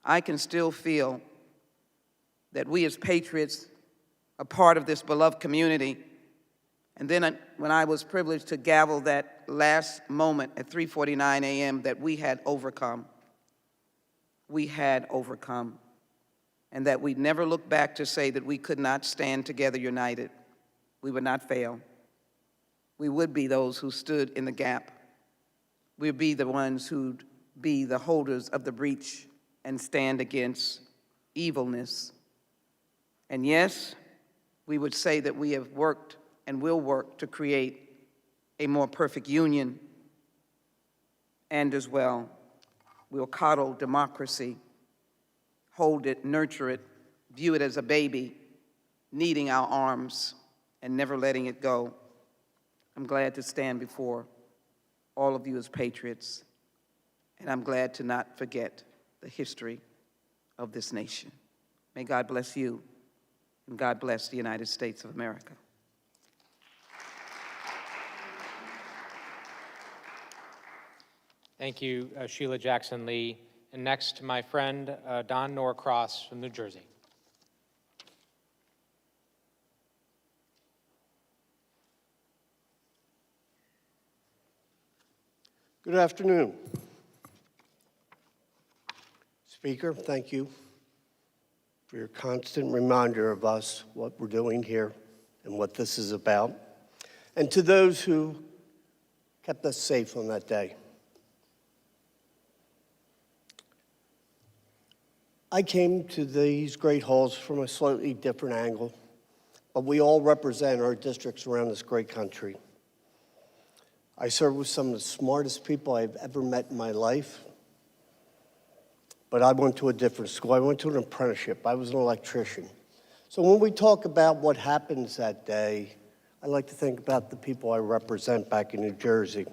I can still feel that we as patriots are part of this beloved community. And then when I was privileged to gavel that last moment at 3:49 a.m., that we had overcome. We had overcome. And that we'd never look back to say that we could not stand together united. We would not fail. We would be those who stood in the gap. We'd be the ones who'd be the holders of the breach and stand against evilness. And yes, we would say that we have worked and will work to create a more perfect union. And as well, we'll coddle democracy, hold it, nurture it, view it as a baby needing our arms and never letting it go. I'm glad to stand before all of you as patriots, and I'm glad to not forget the history of this nation. May God bless you, and God bless the United States of America. Thank you, Sheila Jackson Lee. And next, my friend, Don Norcross from New Jersey. Good afternoon. Speaker, thank you for your constant reminder of us, what we're doing here, and what this is about. And to those who kept us safe on that day. I came to these great halls from a slightly different angle, but we all represent our districts around this great country. I serve with some of the smartest people I've ever met in my life, but I went to a different school. I went to an apprenticeship. I was an electrician. So when we talk about what happens that day, I like to think about the people I represent back in New Jersey.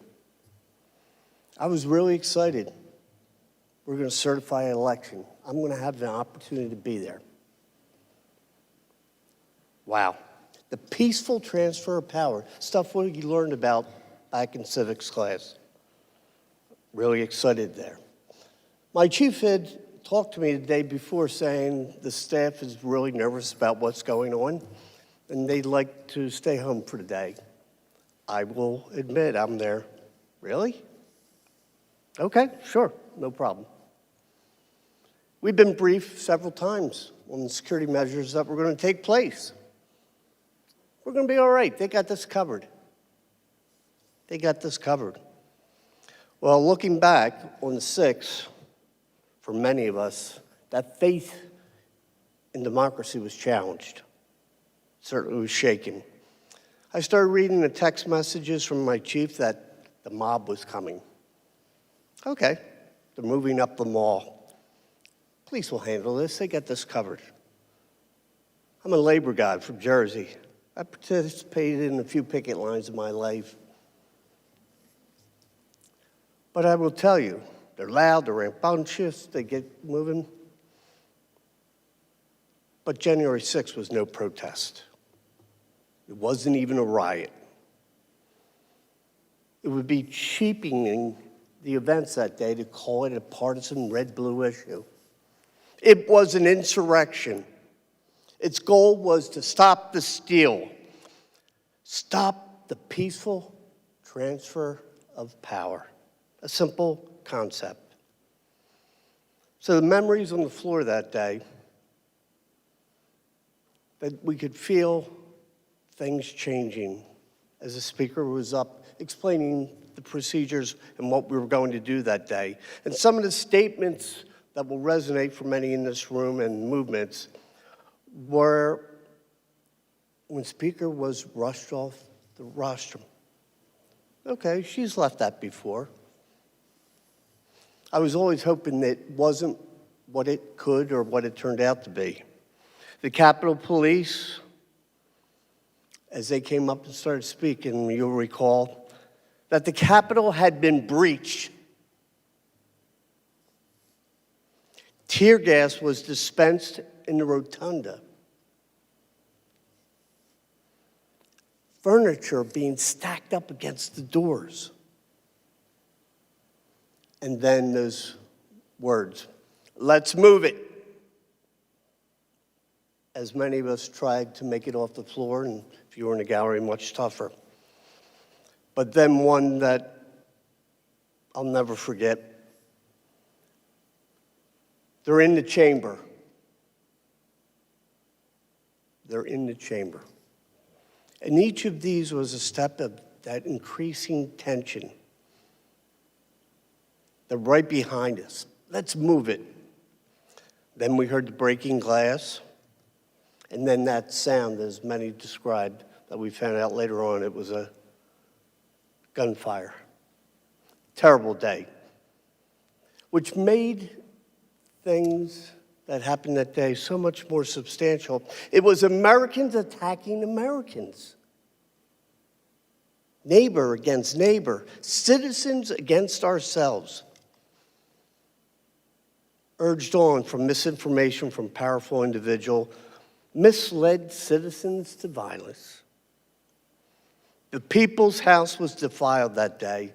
I was really excited. We're going to certify an election. I'm going to have the opportunity to be there. Wow. The peaceful transfer of power, stuff what you learned about back in civics class. Really excited there. My chief had talked to me the day before saying the staff is really nervous about what's going on and they'd like to stay home for the day. I will admit I'm there. Really? Okay, sure, no problem. We've been briefed several times on the security measures that were going to take place. We're going to be all right. They got this covered. They got this covered. Well, looking back on the 6th, for many of us, that faith in democracy was challenged. Certainly was shaken. I started reading the text messages from my chief that the mob was coming. Okay, they're moving up the mall. Police will handle this. They got this covered. I'm a labor guy from Jersey. I participated in a few picket lines in my life. But I will tell you, they're loud, they're rambunctious, they get moving. But January 6th was no protest. It wasn't even a riot. It would be cheapening the events that day to call it a partisan red-blue issue. It was an insurrection. Its goal was to stop the steal, stop the peaceful transfer of power. A simple concept. So the memories on the floor that day, that we could feel things changing as the speaker was up explaining the procedures and what we were going to do that day. And some of the statements that will resonate for many in this room and movements were when Speaker was rushed off the rostrum. Okay, she's left that before. I was always hoping that it wasn't what it could or what it turned out to be. The Capitol Police, as they came up and started speaking, you'll recall that the Capitol had been breached. Tear gas was dispensed in the rotunda. Furniture being stacked up against the doors. And then those words, "Let's move it." As many of us tried to make it off the floor, and if you were in the gallery, much tougher. But then one that I'll never forget. They're in the chamber. They're in the chamber. And each of these was a step of that increasing tension. They're right behind us. Let's move it. Then we heard the breaking glass. And then that sound, as many described, that we found out later on, it was a gunfire. Terrible day. Which made things that happened that day so much more substantial. It was Americans attacking Americans. neighbor against neighbor, citizens against ourselves. Urged on from misinformation from powerful individuals, misled citizens to violence. The People's House was defiled that day,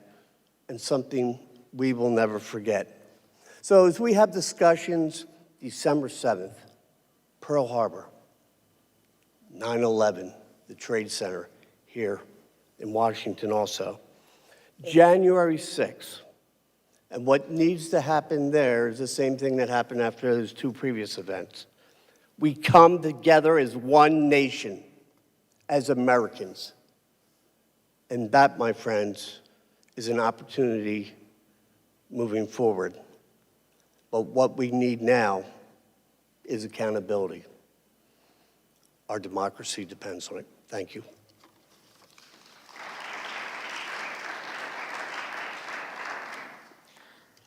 and something we will never forget. So as we have discussions, December 7th, Pearl Harbor, 9/11, the Trade Center here in Washington also, January 6th, and what needs to happen there is the same thing that happened after those two previous events. We come together as one nation, as Americans. And that, my friends, is an opportunity moving forward. But what we need now is accountability. Our democracy depends on it. Thank you.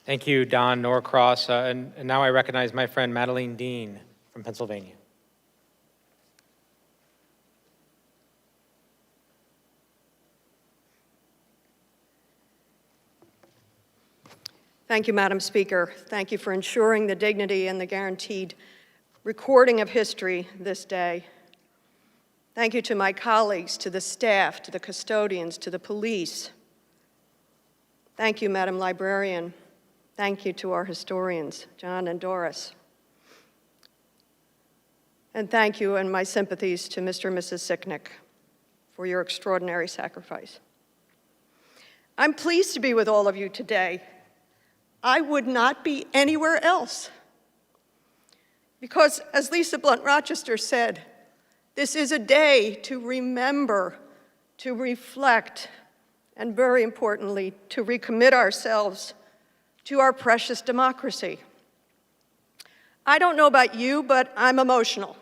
Thank you, Don Norcross. And now I recognize my friend Madeline Dean from Pennsylvania. Thank you, Madam Speaker. Thank you for ensuring the dignity and the guaranteed recording of history this day. Thank you to my colleagues, to the staff, to the custodians, to the police. Thank you, Madam Librarian. Thank you to our historians, John and Doris. And thank you and my sympathies to Mr. and Mrs. Sicknick for your extraordinary sacrifice. I'm pleased to be with all of you today. I would not be anywhere else. Because, as Lisa Blunt Rochester said, this is a day to remember, to reflect, and very importantly, to recommit ourselves to our precious democracy. I don't know about you, but I'm emotional.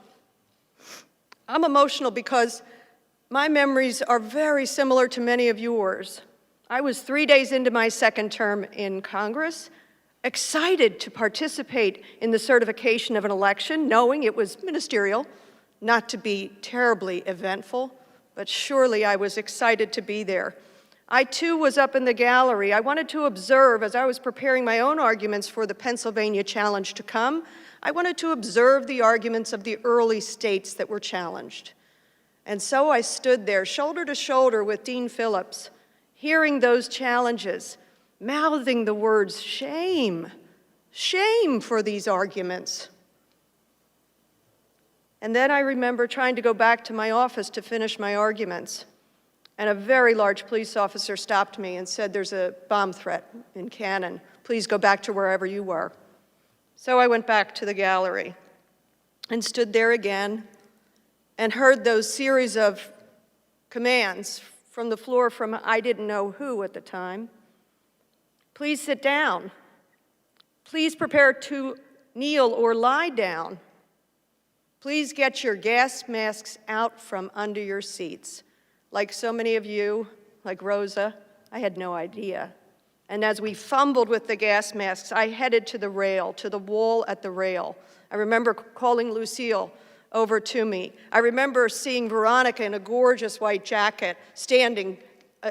I'm emotional because my memories are very similar to many of yours. I was 3 days into my second term in Congress, excited to participate in the certification of an election, knowing it was ministerial, not to be terribly eventful, but surely I was excited to be there. I too was up in the gallery. I wanted to observe, as I was preparing my own arguments for the Pennsylvania challenge to come, I wanted to observe the arguments of the early states that were challenged. And so I stood there, shoulder to shoulder with Dean Phillips, hearing those challenges, mouthing the words, shame, shame for these arguments. And then I remember trying to go back to my office to finish my arguments. And a very large police officer stopped me and said, there's a bomb threat in Cannon. Please go back to wherever you were. So I went back to the gallery and stood there again and heard those series of commands from the floor from I didn't know who at the time. Please sit down. Please prepare to kneel or lie down. Please get your gas masks out from under your seats. Like so many of you, like Rosa, I had no idea. And as we fumbled with the gas masks, I headed to the rail, to the wall at the rail. I remember calling Lucille over to me. I remember seeing Veronica in a gorgeous white jacket standing,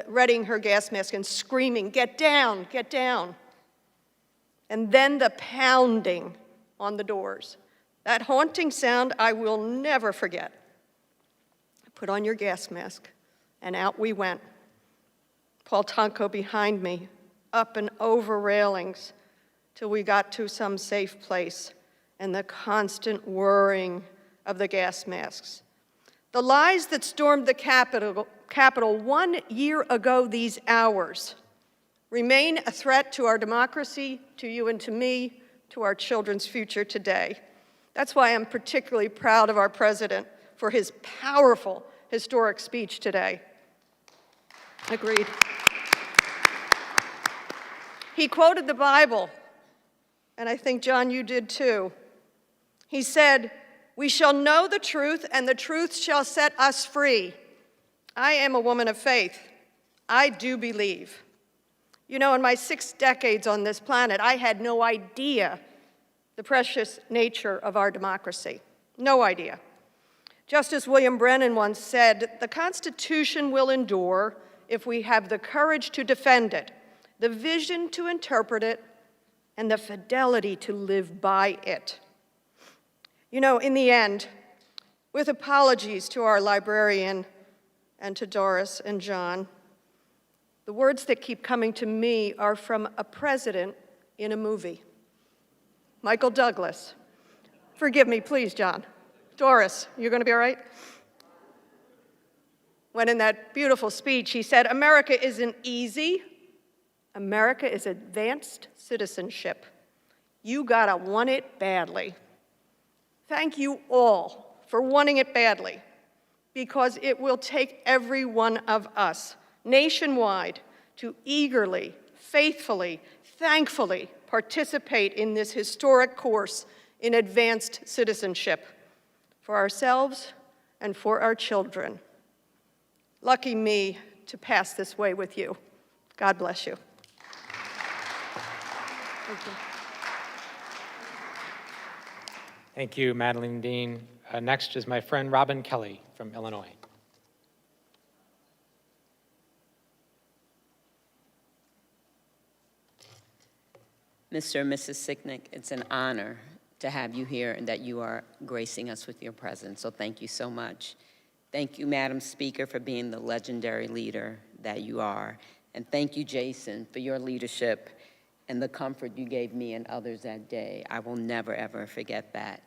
readying her gas mask and screaming, get down, get down. And then the pounding on the doors. That haunting sound I will never forget. Put on your gas mask. And out we went. Paul Tonko behind me, up and over railings, till we got to some safe place, and the constant whirring of the gas masks. The lies that stormed the Capitol 1 year ago these hours remain a threat to our democracy, to you and to me, to our children's future today. That's why I'm particularly proud of our president for his powerful, historic speech today. Agreed. He quoted the Bible, and I think, John, you did too. He said, we shall know the truth, and the truth shall set us free. I am a woman of faith. I do believe. You know, in my 6 decades on this planet, I had no idea the precious nature of our democracy. No idea. Justice William Brennan once said, the Constitution will endure if we have the courage to defend it, the vision to interpret it, and the fidelity to live by it. You know, in the end, with apologies to our librarian and to Doris and John, the words that keep coming to me are from a president in a movie. Michael Douglas. Forgive me, please, John. Doris, you're going to be all right? When in that beautiful speech, he said, "America isn't easy. America is advanced citizenship. You gotta want it badly." Thank you all for wanting it badly, because it will take every one of us nationwide to eagerly, faithfully, thankfully participate in this historic course in advanced citizenship for ourselves and for our children. Lucky me to pass this way with you. God bless you. Thank you. Thank you, Madeline Dean. Next is my friend Robin Kelly from Illinois. Mr. and Mrs. Sicknick, it's an honor to have you here and that you are gracing us with your presence, so thank you so much. Thank you, Madam Speaker, for being the legendary leader that you are. And thank you, Jason, for your leadership and the comfort you gave me and others that day. I will never, ever forget that.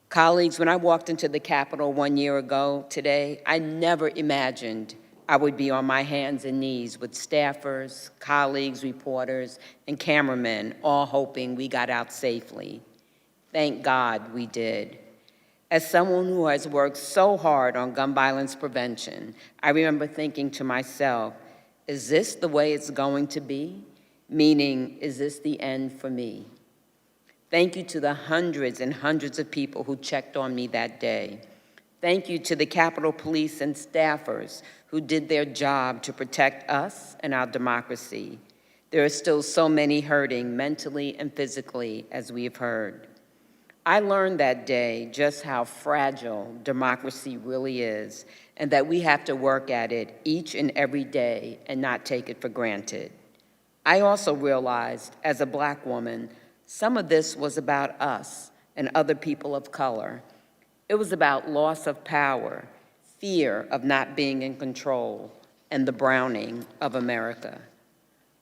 Colleagues, when I walked into the Capitol 1 year ago today, I never imagined I would be on my hands and knees with staffers, colleagues, reporters, and cameramen, all hoping we got out safely. Thank God we did. As someone who has worked so hard on gun violence prevention, I remember thinking to myself, is this the way it's going to be? Meaning, is this the end for me? Thank you to the hundreds and hundreds of people who checked on me that day. Thank you to the Capitol Police and staffers who did their job to protect us and our democracy. There are still so many hurting mentally and physically, as we have heard. I learned that day just how fragile democracy really is, and that we have to work at it each and every day and not take it for granted. I also realized, as a Black woman, some of this was about us and other people of color. It was about loss of power, fear of not being in control, and the browning of America.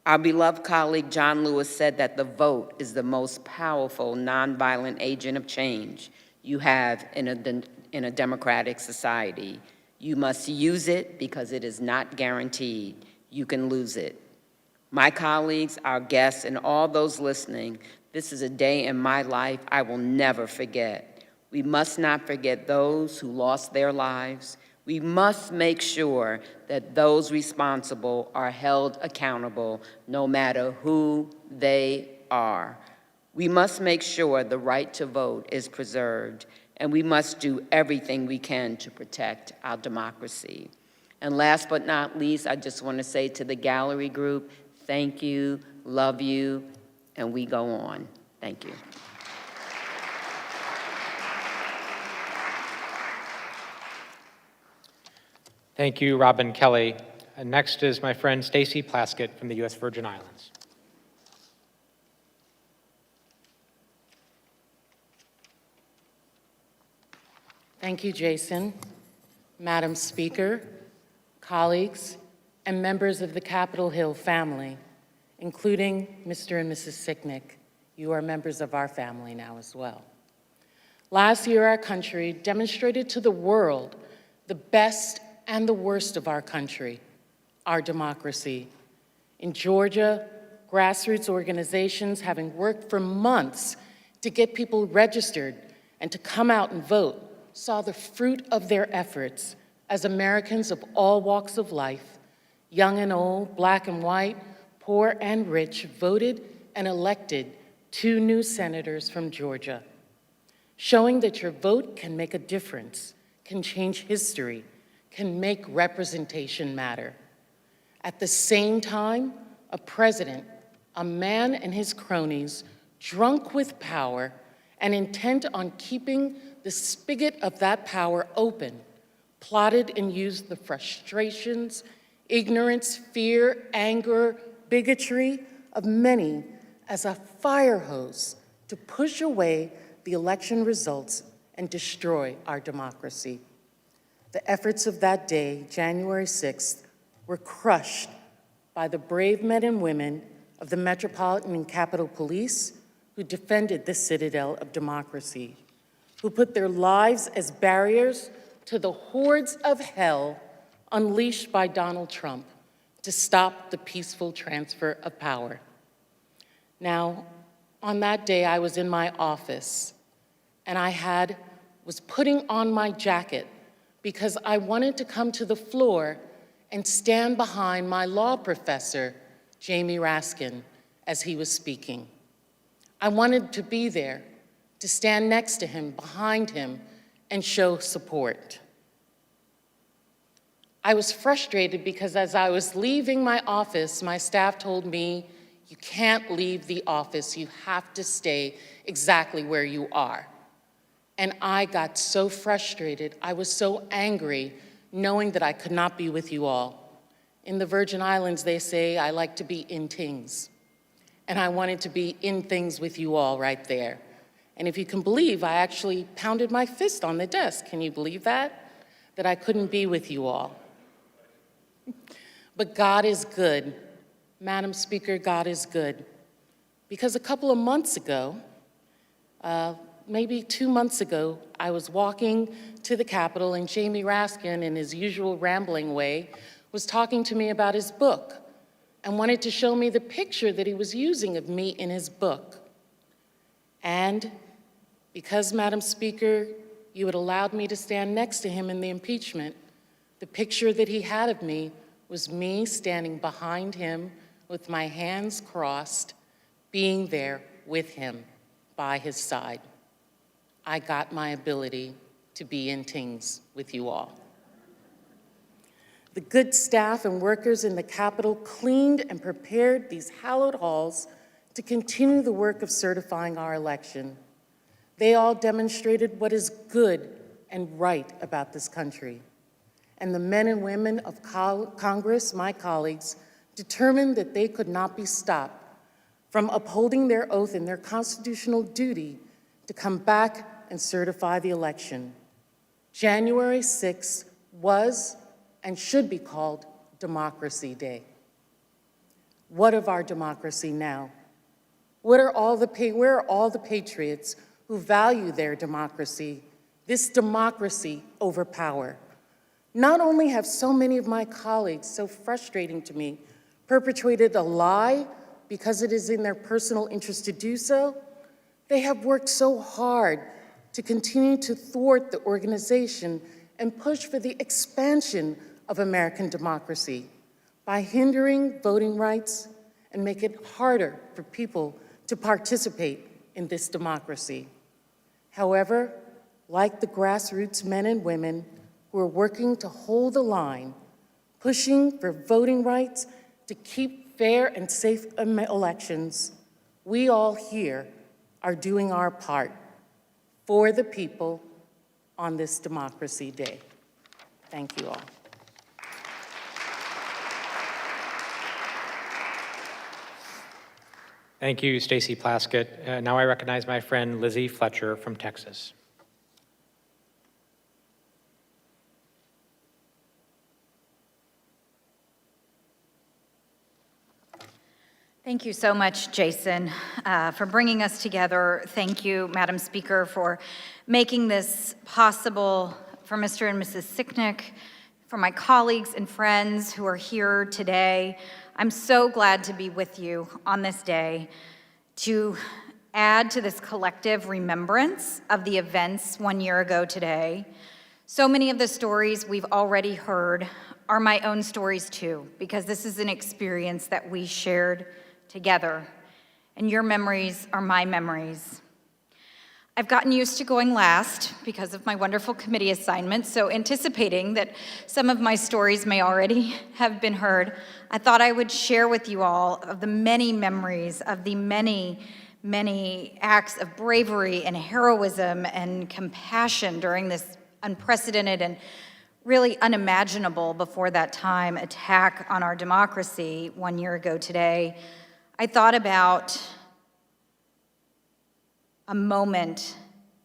Our beloved colleague John Lewis said that the vote is the most powerful nonviolent agent of change you have in a democratic society. You must use it because it is not guaranteed. You can lose it. My colleagues, our guests, and all those listening, this is a day in my life I will never forget. We must not forget those who lost their lives. We must make sure that those responsible are held accountable, no matter who they are. We must make sure the right to vote is preserved, and we must do everything we can to protect our democracy. And last but not least, I just want to say to the gallery group, thank you, love you, and we go on. Thank you. Thank you, Robin Kelly. Next is my friend Stacy Plaskett from the U.S. Virgin Islands. Thank you, Jason. Madam Speaker, colleagues, and members of the Capitol Hill family, including Mr. and Mrs. Sicknick. You are members of our family now as well. Last year, our country demonstrated to the world the best and the worst of our country, our democracy. In Georgia, grassroots organizations, having worked for months to get people registered and to come out and vote, saw the fruit of their efforts as Americans of all walks of life, young and old, Black and white, poor and rich, voted and elected 2 new senators from Georgia, showing that your vote can make a difference, can change history, can make representation matter. At the same time, a president, a man and his cronies, drunk with power and intent on keeping the spigot of that power open, plotted and used the frustrations, ignorance, fear, anger, bigotry of many as a fire hose to push away the election results and destroy our democracy. The efforts of that day, January 6th, were crushed by the brave men and women of the Metropolitan and Capitol Police who defended the citadel of democracy, who put their lives as barriers to the hordes of hell unleashed by Donald Trump to stop the peaceful transfer of power. Now, on that day, I was in my office, and I was putting on my jacket because I wanted to come to the floor and stand behind my law professor, Jamie Raskin, as he was speaking. I wanted to be there, to stand next to him, behind him, and show support. I was frustrated because as I was leaving my office, my staff told me, "You can't leave the office, you have to stay exactly where you are." And I got so frustrated, I was so angry, knowing that I could not be with you all. In the Virgin Islands, they say, I like to be in things. And I wanted to be in things with you all right there. And if you can believe, I actually pounded my fist on the desk. Can you believe that? That I couldn't be with you all. But God is good. Madam Speaker, God is good. Because a couple of months ago, maybe 2 months ago, I was walking to the Capitol and Jamie Raskin, in his usual rambling way, was talking to me about his book and wanted to show me the picture that he was using of me in his book. And because, Madam Speaker, you had allowed me to stand next to him in the impeachment, the picture that he had of me was me standing behind him with my hands crossed, being there with him by his side. I got my ability to be in things with you all. The good staff and workers in the Capitol cleaned and prepared these hallowed halls to continue the work of certifying our election. They all demonstrated what is good and right about this country. And the men and women of Congress, my colleagues, determined that they could not be stopped from upholding their oath and their constitutional duty to come back and certify the election. January 6th was and should be called Democracy Day. What of our democracy now? Where are all the patriots who value their democracy, this democracy over power? Not only have so many of my colleagues, so frustrating to me, perpetrated a lie because it is in their personal interest to do so, they have worked so hard to continue to thwart the organization and push for the expansion of American democracy by hindering voting rights and make it harder for people to participate in this democracy. However, like the grassroots men and women who are working to hold the line, pushing for voting rights to keep fair and safe elections, we all here are doing our part for the people on this Democracy Day. Thank you all. Thank you, Stacey Plaskett. Now I recognize my friend Lizzie Fletcher from Texas. Thank you so much, Jason, for bringing us together. Thank you, Madam Speaker, for making this possible, for Mr. and Mrs. Sicknick, for my colleagues and friends who are here today. I'm so glad to be with you on this day to add to this collective remembrance of the events 1 year ago today. So many of the stories we've already heard are my own stories too, because this is an experience that we shared together, and your memories are my memories. I've gotten used to going last because of my wonderful committee assignments, so anticipating that some of my stories may already have been heard, I thought I would share with you all of the many memories of the many, many acts of bravery and heroism and compassion during this unprecedented and really unimaginable before that time attack on our democracy 1 year ago today, I thought about a moment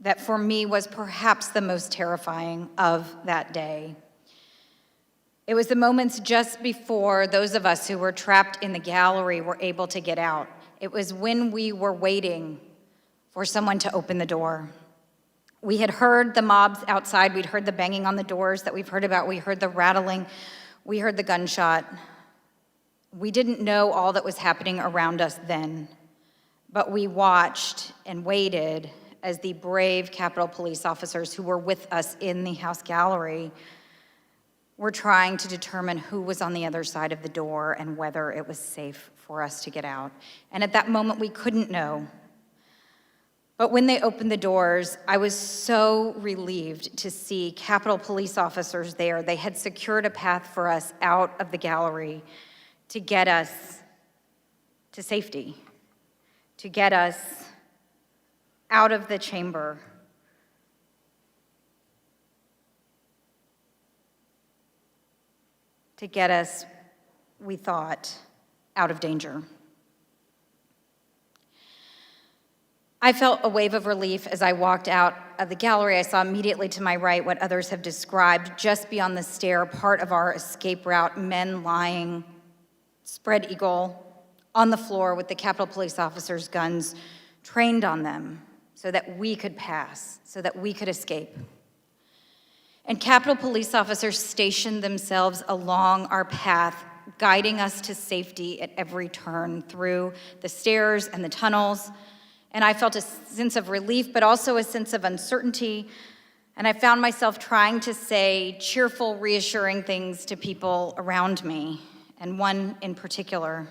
that for me was perhaps the most terrifying of that day. It was the moments just before those of us who were trapped in the gallery were able to get out. It was when we were waiting for someone to open the door. We had heard the mobs outside. We'd heard the banging on the doors that we've heard about. We heard the rattling. We heard the gunshot. We didn't know all that was happening around us then, but we watched and waited as the brave Capitol Police officers who were with us in the House gallery were trying to determine who was on the other side of the door and whether it was safe for us to get out. And at that moment, we couldn't know. But when they opened the doors, I was so relieved to see Capitol Police officers there. They had secured a path for us out of the gallery to get us to safety, to get us out of the chamber. To get us, we thought, out of danger. I felt a wave of relief as I walked out of the gallery. I saw immediately to my right what others have described, just beyond the stair, part of our escape route, men lying, spread eagle, on the floor with the Capitol Police officers' guns trained on them so that we could pass, so that we could escape. And Capitol Police officers stationed themselves along our path, guiding us to safety at every turn through the stairs and the tunnels. And I felt a sense of relief, but also a sense of uncertainty. And I found myself trying to say cheerful, reassuring things to people around me, and one in particular.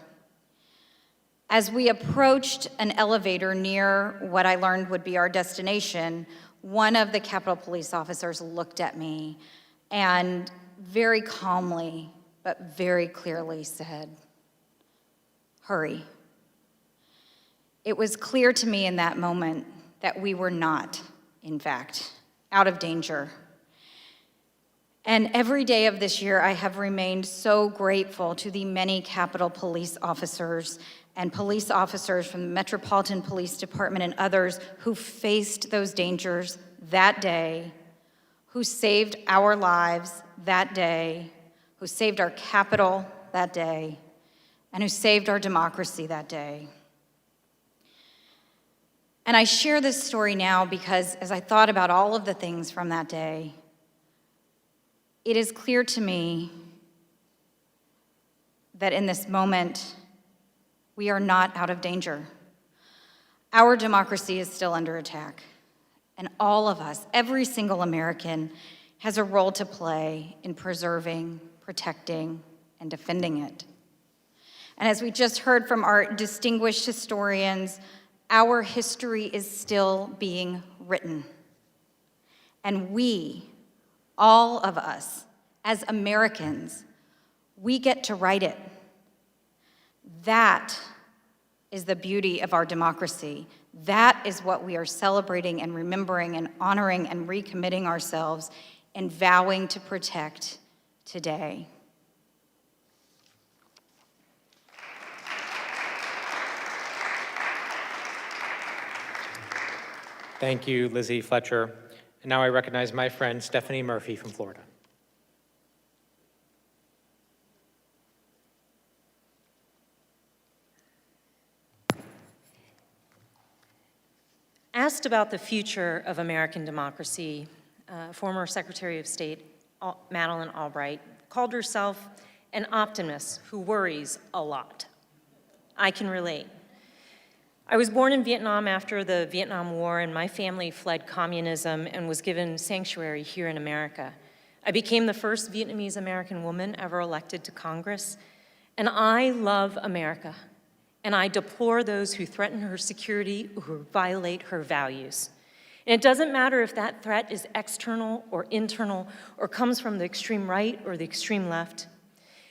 As we approached an elevator near what I learned would be our destination, one of the Capitol Police officers looked at me and very calmly, but very clearly said, "Hurry." It was clear to me in that moment that we were not, in fact, out of danger. And every day of this year, I have remained so grateful to the many Capitol Police officers and police officers from the Metropolitan Police Department and others who faced those dangers that day, who saved our lives that day, who saved our Capitol that day, and who saved our democracy that day. And I share this story now because as I thought about all of the things from that day, it is clear to me that in this moment, we are not out of danger. Our democracy is still under attack. And all of us, every single American, has a role to play in preserving, protecting, and defending it. And as we just heard from our distinguished historians, our history is still being written. And we, all of us, as Americans, we get to write it. That is the beauty of our democracy. That is what we are celebrating and remembering and honoring and recommitting ourselves and vowing to protect today. Thank you, Lizzie Fletcher. And now I recognize my friend Stephanie Murphy from Florida. Asked about the future of American democracy, former Secretary of State Madeleine Albright called herself an optimist who worries a lot. I can relate. I was born in Vietnam after the Vietnam War, and my family fled communism and was given sanctuary here in America. I became the first Vietnamese American woman ever elected to Congress, and I love America, and I deplore those who threaten her security or who violate her values. And it doesn't matter if that threat is external or internal or comes from the extreme right or the extreme left.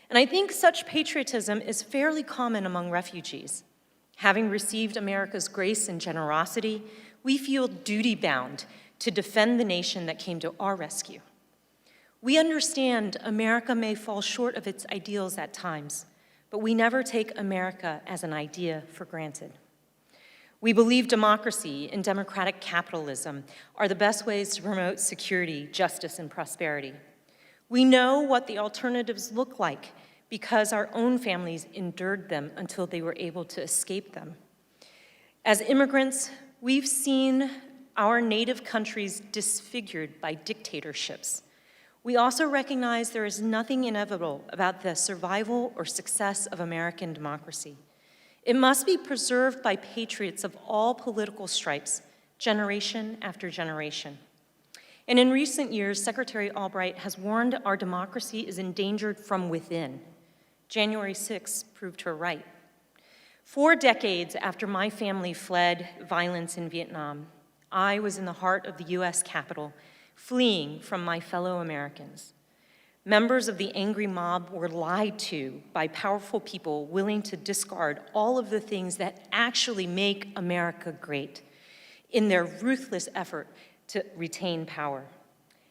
And I think such patriotism is fairly common among refugees. Having received America's grace and generosity, we feel duty-bound to defend the nation that came to our rescue. We understand America may fall short of its ideals at times, but we never take America as an idea for granted. We believe democracy and democratic capitalism are the best ways to promote security, justice, and prosperity. We know what the alternatives look like because our own families endured them until they were able to escape them. As immigrants, we've seen our native countries disfigured by dictatorships. We also recognize there is nothing inevitable about the survival or success of American democracy. It must be preserved by patriots of all political stripes, generation after generation. And in recent years, Secretary Albright has warned our democracy is endangered from within. January 6th proved her right. 4 decades after my family fled violence in Vietnam, I was in the heart of the US Capitol, fleeing from my fellow Americans. Members of the angry mob were lied to by powerful people willing to discard all of the things that actually make America great in their ruthless effort to retain power.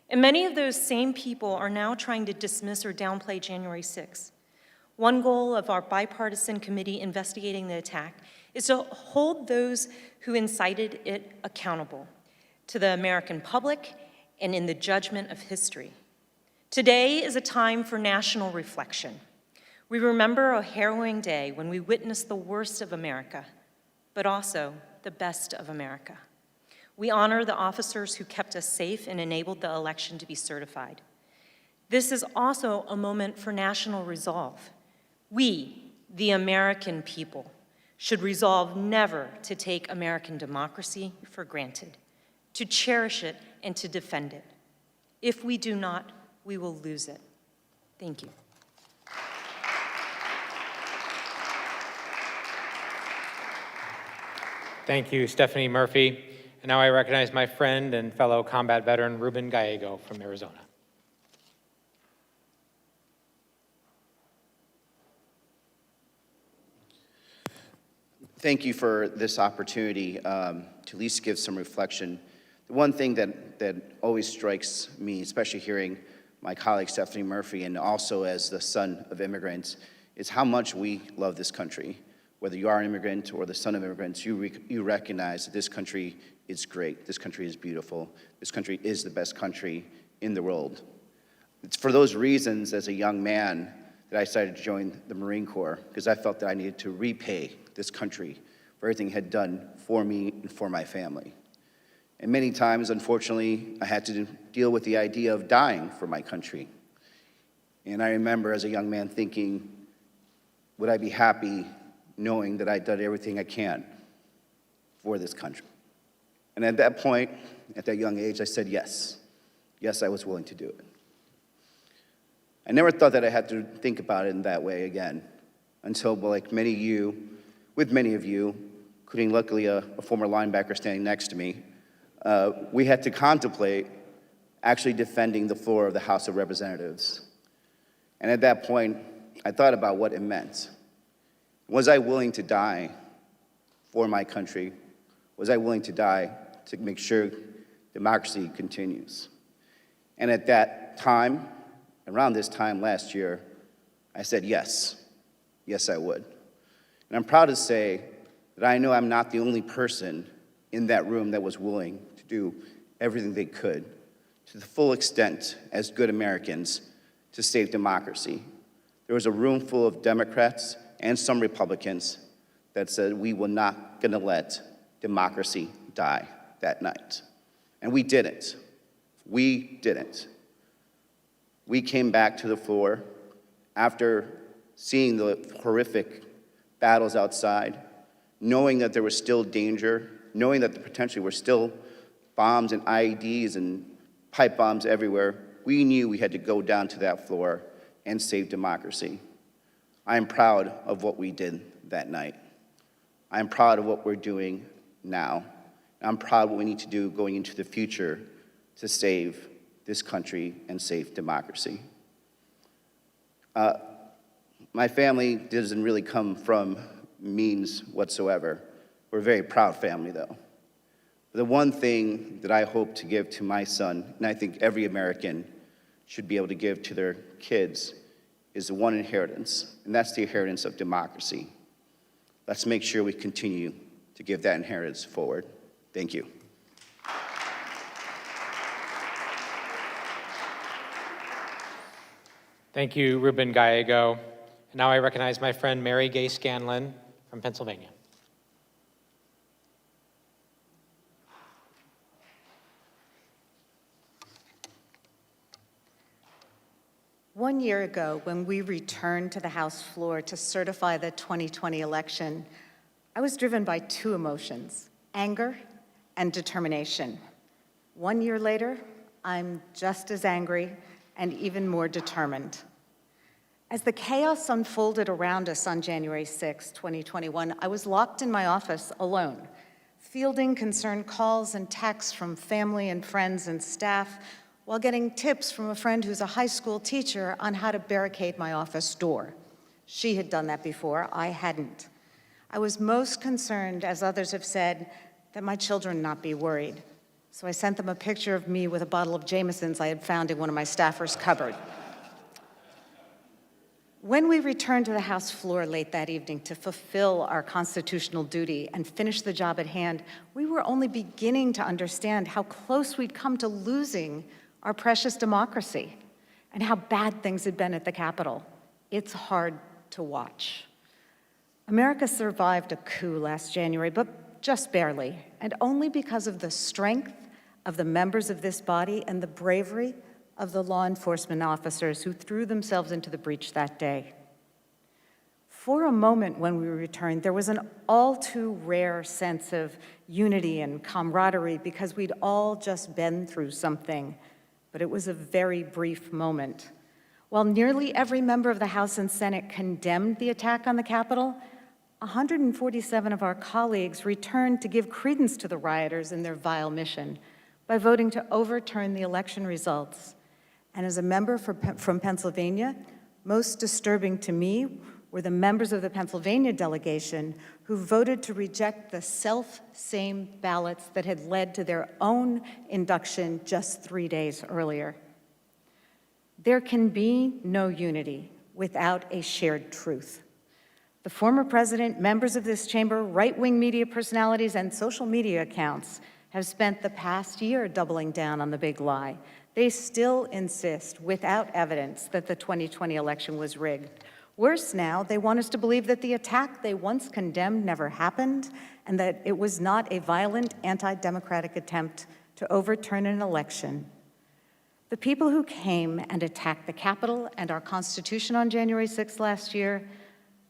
And many of those same people are now trying to dismiss or downplay January 6th. One goal of our bipartisan committee investigating the attack is to hold those who incited it accountable to the American public and in the judgment of history. Today is a time for national reflection. We remember a harrowing day when we witnessed the worst of America, but also the best of America. We honor the officers who kept us safe and enabled the election to be certified. This is also a moment for national resolve. We, the American people, should resolve never to take American democracy for granted, to cherish it and to defend it. If we do not, we will lose it. Thank you. Thank you, Stephanie Murphy. And now I recognize my friend and fellow combat veteran, Ruben Gallego from Arizona. Thank you for this opportunity to at least give some reflection. The one thing that always strikes me, especially hearing my colleague Stephanie Murphy and also as the son of immigrants, is how much we love this country. Whether you are an immigrant or the son of immigrants, you recognize that this country is great, this country is beautiful, this country is the best country in the world. It's for those reasons, as a young man, that I decided to join the Marine Corps, because I felt that I needed to repay this country for everything it had done for me and for my family. And many times, unfortunately, I had to deal with the idea of dying for my country. And I remember as a young man thinking, would I be happy knowing that I'd done everything I can for this country? And at that point, at that young age, I said yes. Yes, I was willing to do it. I never thought that I had to think about it in that way again until, like many of you, including luckily a former linebacker standing next to me, we had to contemplate actually defending the floor of the House of Representatives. And at that point, I thought about what it meant. Was I willing to die for my country? Was I willing to die to make sure democracy continues? And at that time, around this time last year, I said yes. Yes, I would. And I'm proud to say that I know I'm not the only person in that room that was willing to do everything they could to the full extent as good Americans to save democracy. There was a room full of Democrats and some Republicans that said we were not going to let democracy die that night. And we didn't. We didn't. We came back to the floor after seeing the horrific battles outside, knowing that there was still danger, knowing that there potentially were still bombs and IEDs and pipe bombs everywhere. We knew we had to go down to that floor and save democracy. I am proud of what we did that night. I am proud of what we're doing now. I'm proud of what we need to do going into the future to save this country and save democracy. My family doesn't really come from means whatsoever. We're a very proud family, though. The one thing that I hope to give to my son, and I think every American, should be able to give to their kids is the one inheritance, and that's the inheritance of democracy. Let's make sure we continue to give that inheritance forward. Thank you. Thank you, Ruben Gallego. And now I recognize my friend Mary Gay Scanlon from Pennsylvania. One year ago, when we returned to the House floor to certify the 2020 election, I was driven by two emotions, anger and determination. 1 year later, I'm just as angry and even more determined. As the chaos unfolded around us on January 6, 2021, I was locked in my office alone, fielding concerned calls and texts from family and friends and staff, while getting tips from a friend who's a high school teacher on how to barricade my office door. She had done that before, I hadn't. I was most concerned, as others have said, that my children not be worried. So I sent them a picture of me with a bottle of Jameson's I had found in one of my staffers' cupboard. When we returned to the House floor late that evening to fulfill our constitutional duty and finish the job at hand, we were only beginning to understand how close we'd come to losing our precious democracy and how bad things had been at the Capitol. It's hard to watch. America survived a coup last January, but just barely, and only because of the strength of the members of this body and the bravery of the law enforcement officers who threw themselves into the breach that day. For a moment when we returned, there was an all too rare sense of unity and camaraderie because we'd all just been through something, but it was a very brief moment. While nearly every member of the House and Senate condemned the attack on the Capitol, 147 of our colleagues returned to give credence to the rioters in their vile mission by voting to overturn the election results. And as a member from Pennsylvania, most disturbing to me were the members of the Pennsylvania delegation who voted to reject the self-same ballots that had led to their own induction just 3 days earlier. There can be no unity without a shared truth. The former president, members of this chamber, right-wing media personalities, and social media accounts have spent the past year doubling down on the big lie. They still insist, without evidence, that the 2020 election was rigged. Worse now, they want us to believe that the attack they once condemned never happened and that it was not a violent, anti-democratic attempt to overturn an election. The people who came and attacked the Capitol and our Constitution on January 6th last year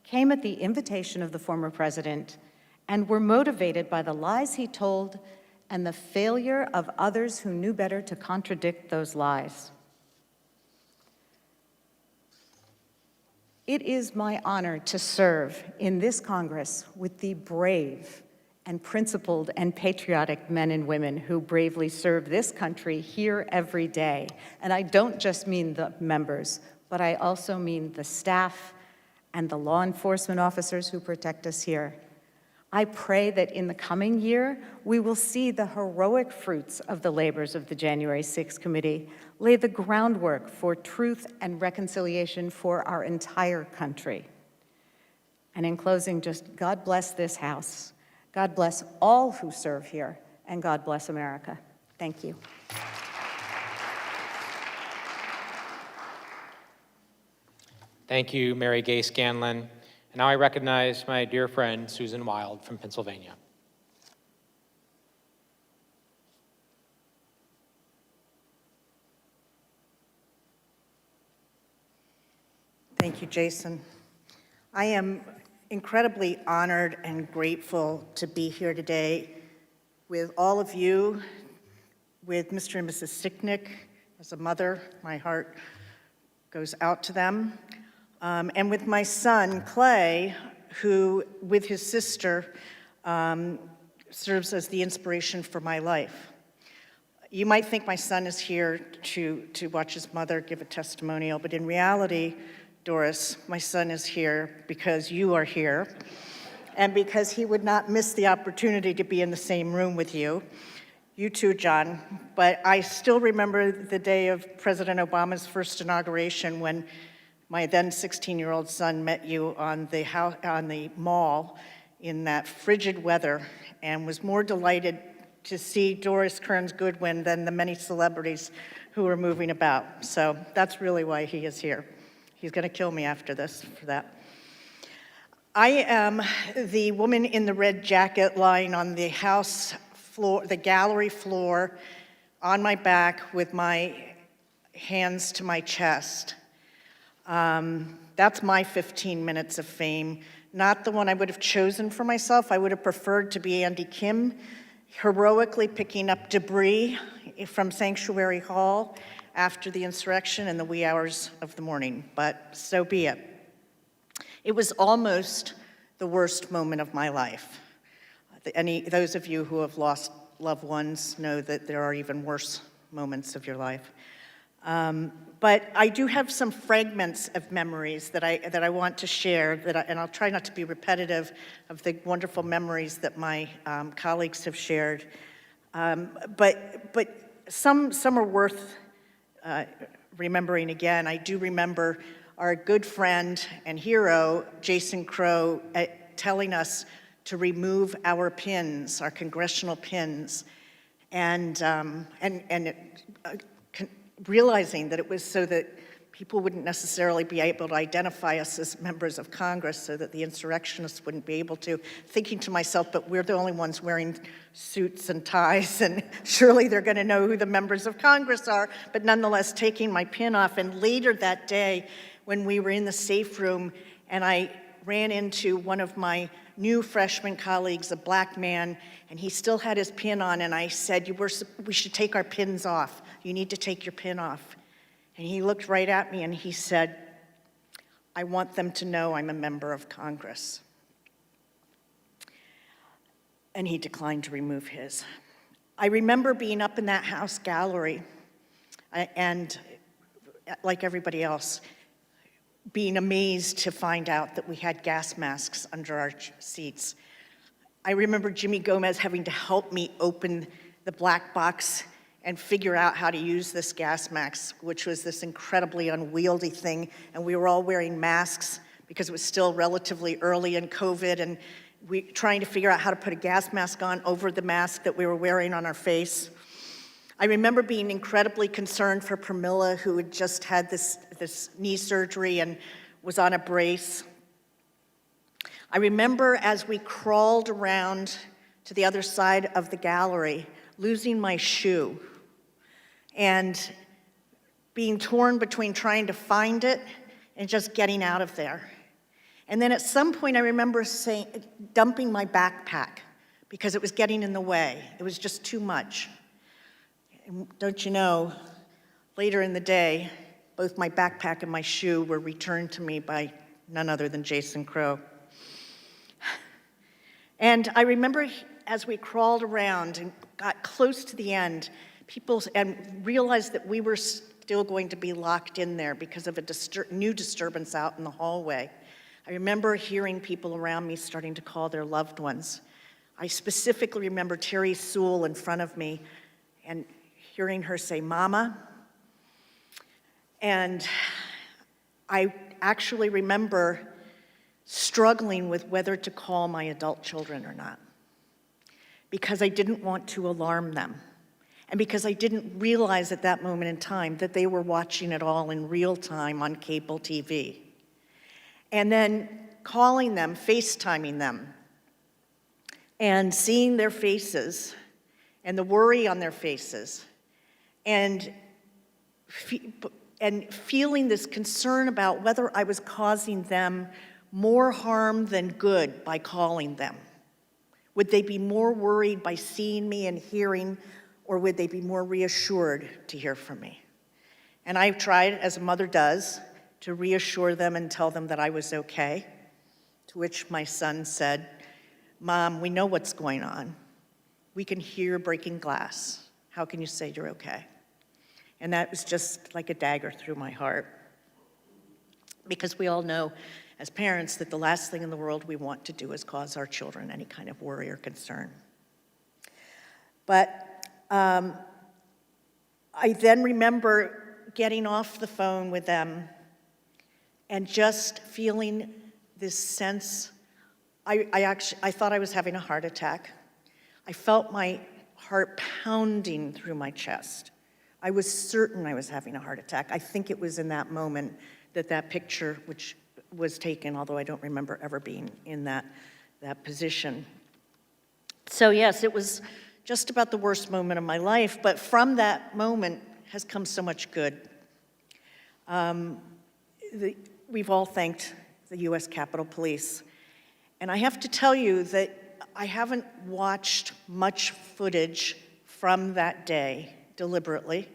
came at the invitation of the former president and were motivated by the lies he told and the failure of others who knew better to contradict those lies. It is my honor to serve in this Congress with the brave and principled and patriotic men and women who bravely serve this country here every day. And I don't just mean the members, but I also mean the staff and the law enforcement officers who protect us here. I pray that in the coming year, we will see the heroic fruits of the labors of the January 6th committee lay the groundwork for truth and reconciliation for our entire country. And in closing, just God bless this House. God bless all who serve here, and God bless America. Thank you. Thank you, Mary Gay Scanlon. And now I recognize my dear friend, Susan Wild from Pennsylvania. Thank you, Jason. I am incredibly honored and grateful to be here today with all of you, with Mr. and Mrs. Sicknick. As a mother, my heart goes out to them. And with my son, Clay, who, with his sister, serves as the inspiration for my life. You might think my son is here to watch his mother give a testimonial, but in reality, Doris, my son is here because you are here, and because he would not miss the opportunity to be in the same room with you. You too, John. But I still remember the day of President Obama's first inauguration when my then 16-year-old son met you on the mall in that frigid weather and was more delighted to see Doris Kearns Goodwin than the many celebrities who were moving about. So that's really why he is here. He's going to kill me after this for that. I am the woman in the red jacket lying on the house floor, the gallery floor, on my back with my hands to my chest. That's my 15 minutes of fame, not the one I would have chosen for myself. I would have preferred to be Andy Kim, heroically picking up debris from Sanctuary Hall after the insurrection in the wee hours of the morning, but so be it. It was almost the worst moment of my life. Those of you who have lost loved ones know that there are even worse moments of your life. But I do have some fragments of memories that I want to share, and I'll try not to be repetitive of the wonderful memories that my colleagues have shared. But some are worth remembering again. I do remember our good friend and hero, Jason Crow, telling us to remove our pins, our congressional pins, and realizing that it was so that people wouldn't necessarily be able to identify us as members of Congress, so that the insurrectionists wouldn't be able to, thinking to myself, but we're the only ones wearing suits and ties, and surely they're going to know who the members of Congress are, but nonetheless taking my pin off. And later that day, when we were in the safe room, and I ran into one of my new freshman colleagues, a black man, and he still had his pin on, and I said, we should take our pins off. You need to take your pin off. And he looked right at me and he said, I want them to know I'm a member of Congress. And he declined to remove his. I remember being up in that house gallery and, like everybody else, being amazed to find out that we had gas masks under our seats. I remember Jimmy Gomez having to help me open the black box and figure out how to use this gas mask, which was this incredibly unwieldy thing. And we were all wearing masks because it was still relatively early in COVID, and trying to figure out how to put a gas mask on over the mask that we were wearing on our face. I remember being incredibly concerned for Pramila, who had just had this knee surgery and was on a brace. I remember as we crawled around to the other side of the gallery, losing my shoe and being torn between trying to find it and just getting out of there. And then at some point I remember dumping my backpack because it was getting in the way. It was just too much. And don't you know, later in the day, both my backpack and my shoe were returned to me by none other than Jason Crow. And I remember as we crawled around and got close to the end, and realized that we were still going to be locked in there because of a new disturbance out in the hallway. I remember hearing people around me starting to call their loved ones. I specifically remember Terry Sewell in front of me and hearing her say, "Mama." And I actually remember struggling with whether to call my adult children or not, because I didn't want to alarm them, and because I didn't realize at that moment in time that they were watching it all in real time on cable TV. And then calling them, FaceTiming them, and seeing their faces and the worry on their faces, and feeling this concern about whether I was causing them more harm than good by calling them. Would they be more worried by seeing me and hearing, or would they be more reassured to hear from me? And I tried, as a mother does, to reassure them and tell them that I was okay, to which my son said, "Mom, we know what's going on. We can hear breaking glass. How can you say you're okay?" And that was just like a dagger through my heart. Because we all know, as parents, that the last thing in the world we want to do is cause our children any kind of worry or concern. But I then remember getting off the phone with them and just feeling this sense. I thought I was having a heart attack. I felt my heart pounding through my chest. I was certain I was having a heart attack. I think it was in that moment that picture, which was taken, although I don't remember ever being in that position. So yes, it was just about the worst moment of my life, but from that moment has come so much good. We've all thanked the US Capitol Police, and I have to tell you that I haven't watched much footage from that day deliberately,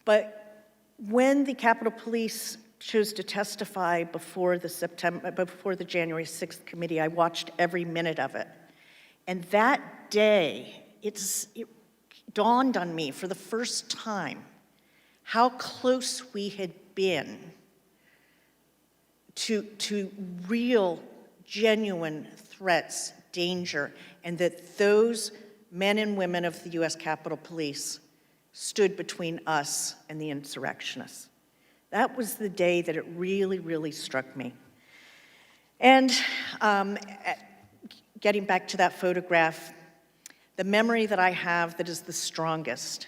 but when the Capitol Police chose to testify before the January 6th committee, I watched every minute of it. And that day, it dawned on me for the first time how close we had been to real, genuine threats, danger, and that those men and women of the US Capitol Police stood between us and the insurrectionists. That was the day that it really, really struck me. And getting back to that photograph, the memory that I have that is the strongest,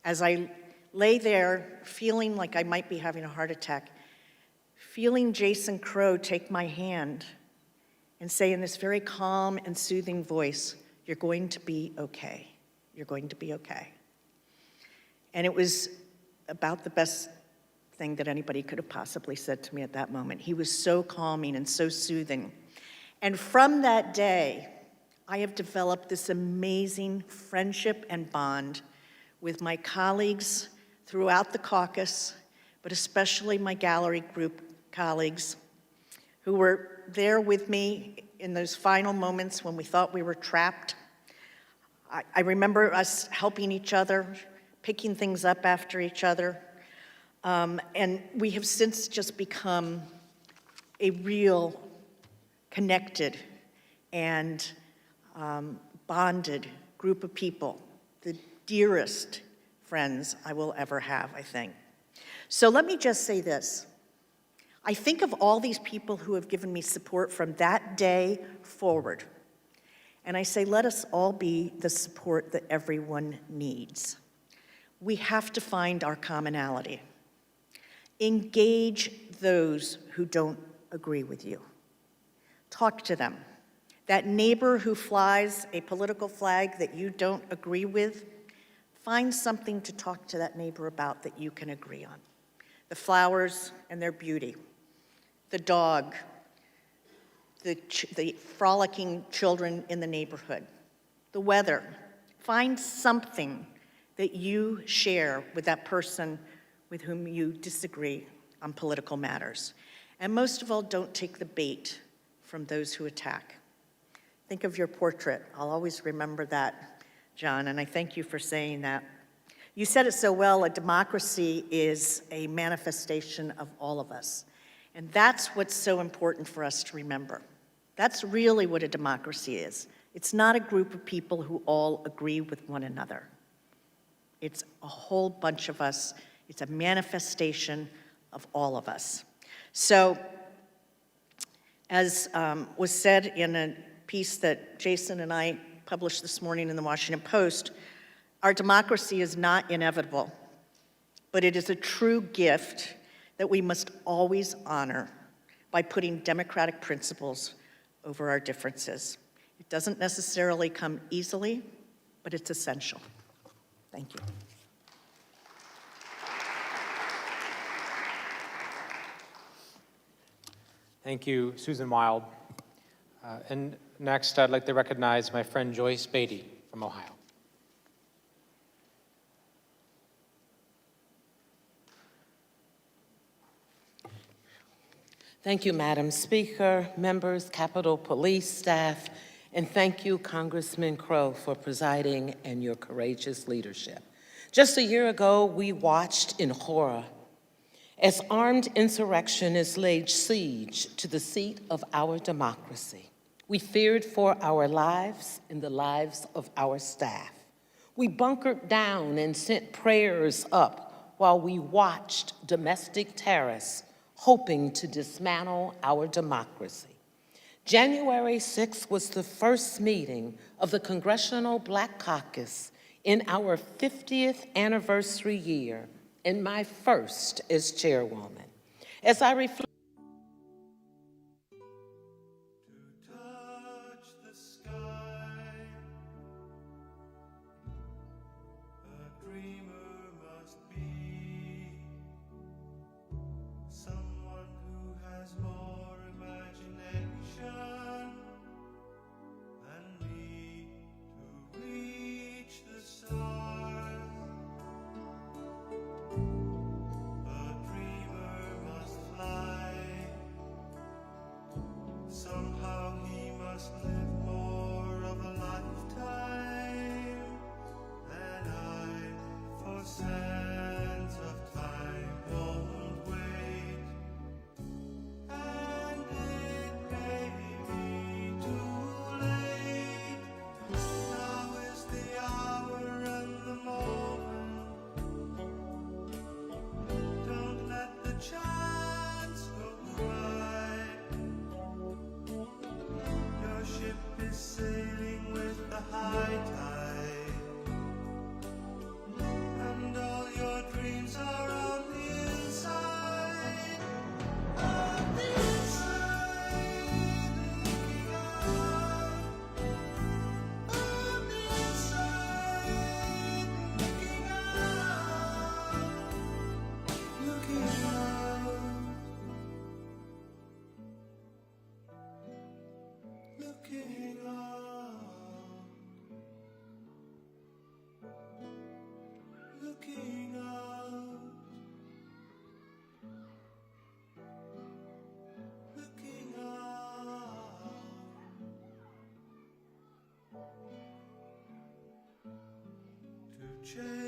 as I lay there feeling like I might be having a heart attack, feeling Jason Crow take my hand and say in this very calm and soothing voice, "You're going to be okay. You're going to be okay." And it was about the best thing that anybody could have possibly said to me at that moment. He was so calming and so soothing. And from that day, I have developed this amazing friendship and bond with my colleagues throughout the caucus, but especially my gallery group colleagues who were there with me in those final moments when we thought we were trapped. I remember us helping each other, picking things up after each other, and we have since just become a real connected and bonded group of people, the dearest friends I will ever have, I think. So let me just say this. I think of all these people who have given me support from that day forward, and I say, let us all be the support that everyone needs. We have to find our commonality. Engage those who don't agree with you. Talk to them. That neighbor who flies a political flag that you don't agree with, find something to talk to that neighbor about that you can agree on. The flowers and their beauty, the dog, the frolicking children in the neighborhood, the weather. Find something that you share with that person with whom you disagree on political matters. And most of all, don't take the bait from those who attack. Think of your portrait. I'll always remember that, John, and I thank you for saying that. You said it so well, a democracy is a manifestation of all of us. And that's what's so important for us to remember. That's really what a democracy is. It's not a group of people who all agree with one another. It's a whole bunch of us. It's a manifestation of all of us. So, as was said in a piece that Jason and I published this morning in the Washington Post, our democracy is not inevitable, but it is a true gift that we must always honor by putting democratic principles over our differences. It doesn't necessarily come easily, but it's essential. Thank you. Thank you, Susan Wild. And next, I'd like to recognize my friend Joyce Beatty from Ohio. Thank you, Madam Speaker, members, Capitol Police staff, and thank you, Congressman Crow, for presiding and your courageous leadership. Just a year ago, we watched in horror as armed insurrectionists laid siege to the seat of our democracy. We feared for our lives and the lives of our staff. We bunkered down and sent prayers up while we watched domestic terrorists hoping to dismantle our democracy. January 6th was the first meeting of the Congressional Black Caucus in our 50th anniversary year, and my first as chairwoman. As I reflect, Change.